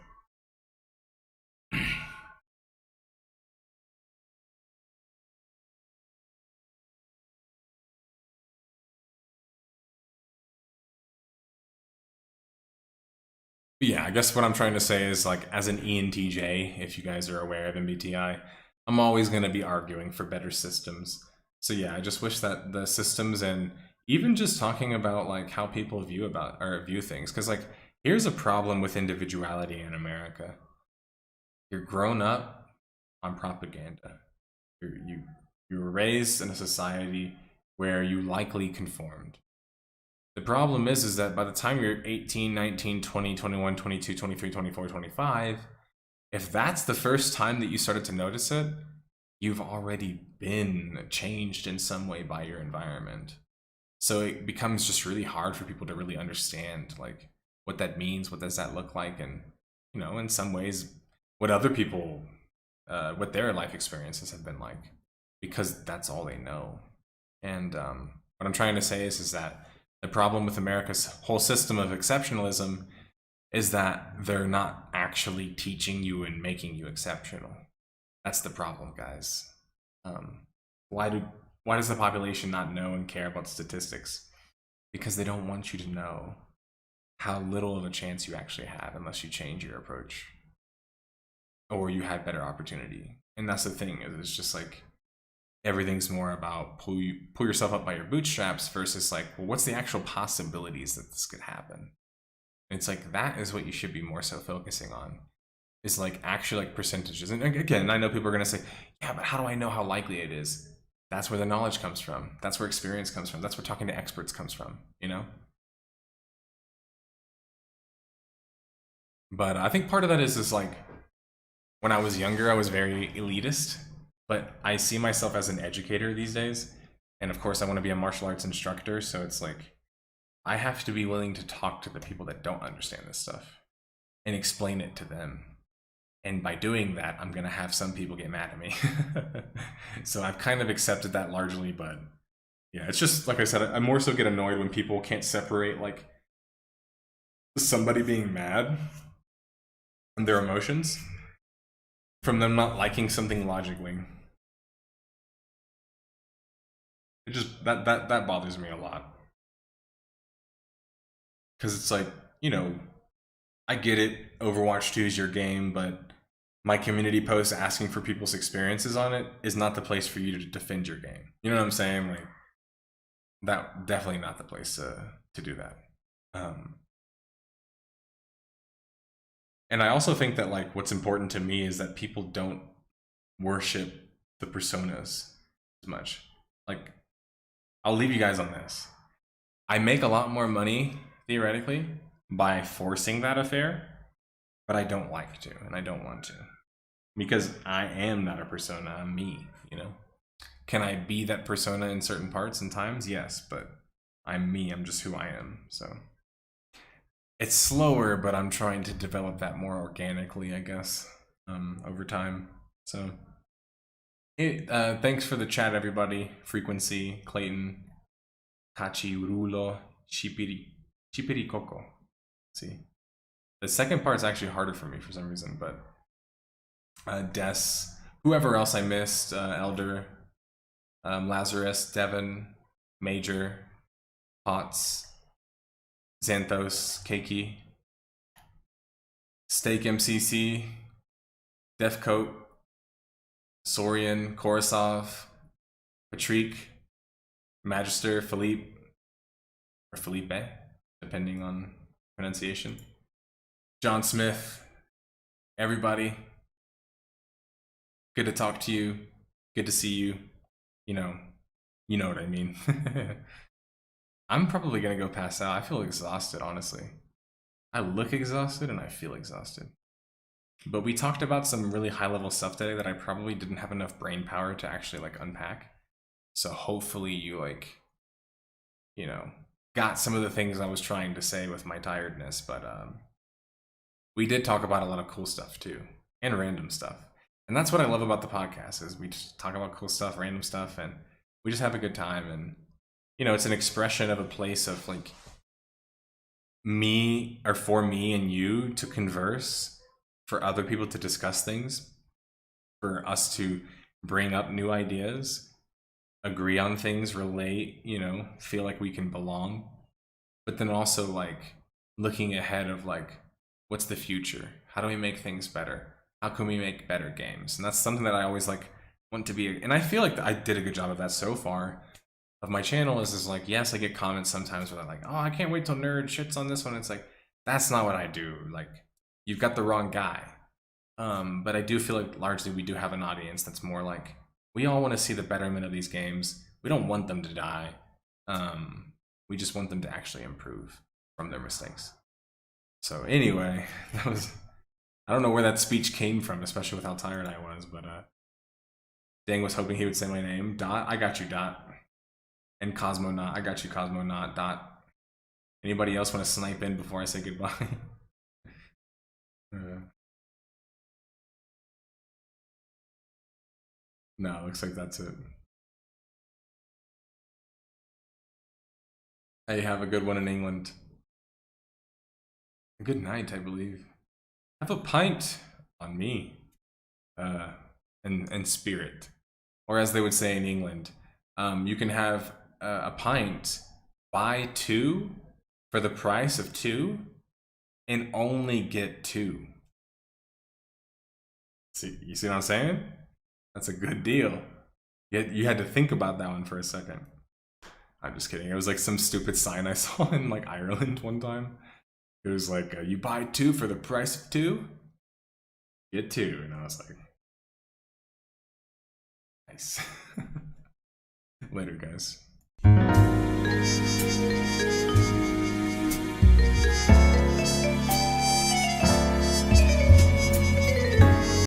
yeah, I guess what I'm trying to say is like, as an ENTJ, if you guys are aware of MBTI, I'm always going to be arguing for better systems. So yeah, I just wish that the systems and even just talking about like how people view things, because like here's a problem with individuality in America. You're grown up on propaganda. You were raised in a society where you likely conformed. The problem is that by the time you're 18, 19, 20, 21, 22, 23, 24, 25, if that's the first time that you started to notice it, you've already been changed in some way by your environment. So it becomes just really hard for people to really understand like what that means, what does that look like, and you know, in some ways, what other people, what their life experiences have been like, because that's all they know. And what I'm trying to say is that the problem with America's whole system of exceptionalism is that they're not actually teaching you and making you exceptional. That's the problem, guys. Why does the population not know and care about statistics? Because they don't want you to know how little of a chance you actually have unless you change your approach or you had better opportunity. And that's the thing, is it's just like everything's more about pull yourself up by your bootstraps versus like, well, what's the actual possibilities that this could happen? And it's like, that is what you should be more so focusing on, is like actually like percentages. And again, I know people are going to say, yeah, but how do I know how likely it is? That's where the knowledge comes from. That's where experience comes from. That's where talking to experts comes from, you know? But I think part of that is like, when I was younger, I was very elitist, but I see myself as an educator these days. And of course, I want to be a martial arts instructor. So it's like, I have to be willing to talk to the people that don't understand this stuff and explain it to them. And by doing that, I'm going to have some people get mad at me. So I've kind of accepted that largely, but yeah, it's just, like I said, I more so get annoyed when people can't separate like somebody being mad and their emotions from them not liking something logically. It just, that bothers me a lot. Because it's like, you know, I get it, Overwatch 2 is your game, but my community post asking for people's experiences on it is not the place for you to defend your game. You know what I'm saying? Like, that definitely not the place to do that. And I also think that like what's important to me is that people don't worship the personas as much. Like, I'll leave you guys on this. I make a lot more money, theoretically, by forcing that affair, but I don't like to, and I don't want to. Because I am not a persona, I'm me, you know? Can I be that persona in certain parts and times? Yes, but I'm me, I'm just who I am, so. It's slower, but I'm trying to develop that more organically, I guess, over time. So, thanks for the chat, everybody. Frequency, Clayton, Hachi, Rulo, Chipiri Coco. See, the second part's actually harder for me for some reason, but Des, whoever else I missed, Elder, Lazarus, Devin, Major, Potts, Xanthos, Keiki, Steak MCC, Defcoat, Sorian, Korosov, Patrick, Magister, Philippe, or Felipe, depending on pronunciation, John Smith, everybody. Good to talk to you. Good to see you. You know what I mean. I'm probably gonna go pass out. I feel exhausted, honestly. I look exhausted and I feel exhausted. But we talked about some really high-level stuff today that I probably didn't have enough brain power to actually like unpack. So hopefully you like, you know, got some of the things I was trying to say with my tiredness. But we did talk about a lot of cool stuff too, and random stuff. And that's what I love about the podcast, is we just talk about cool stuff, random stuff, and we just have a good time. And you know, it's an expression of a place of like me, or for me and you to converse, for other people to discuss things, for us to bring up new ideas, agree on things, relate, you know, feel like we can belong, but then also like looking ahead of like, what's the future? How do we make things better? How can we make better games? And that's something that I always like want to be, and I feel like I did a good job of that so far. Of my channel is like, yes, I get comments sometimes where they're like, oh, I can't wait till Nerd shits on this one. It's like, that's not what I do. Like, you've got the wrong guy. But I do feel like largely we do have an audience that's more like, we all want to see the betterment of these games. We don't want them to die. We just want them to actually improve from their mistakes. So anyway, that was, I don't know where that speech came from, especially with how tired I was, but Dang was hoping he would say my name. Dot, I got you, Dot. And Cosmo Not, I got you, Cosmo Not, Dot. Anybody else want to snipe in before I say goodbye? No, looks like that's it. Hey, have a good one in England. Good night, I believe. Have a pint on me. And spirit. Or as they would say in England, you can have a pint, buy 2 for the price of 2, and only get 2. See, you see what I'm saying? That's a good deal. You had to think about that one for a second. I'm just kidding. It was like some stupid sign I saw in like Ireland one time. It was like, you buy 2 for the price of 2, get 2. And I was like, nice. Later, guys.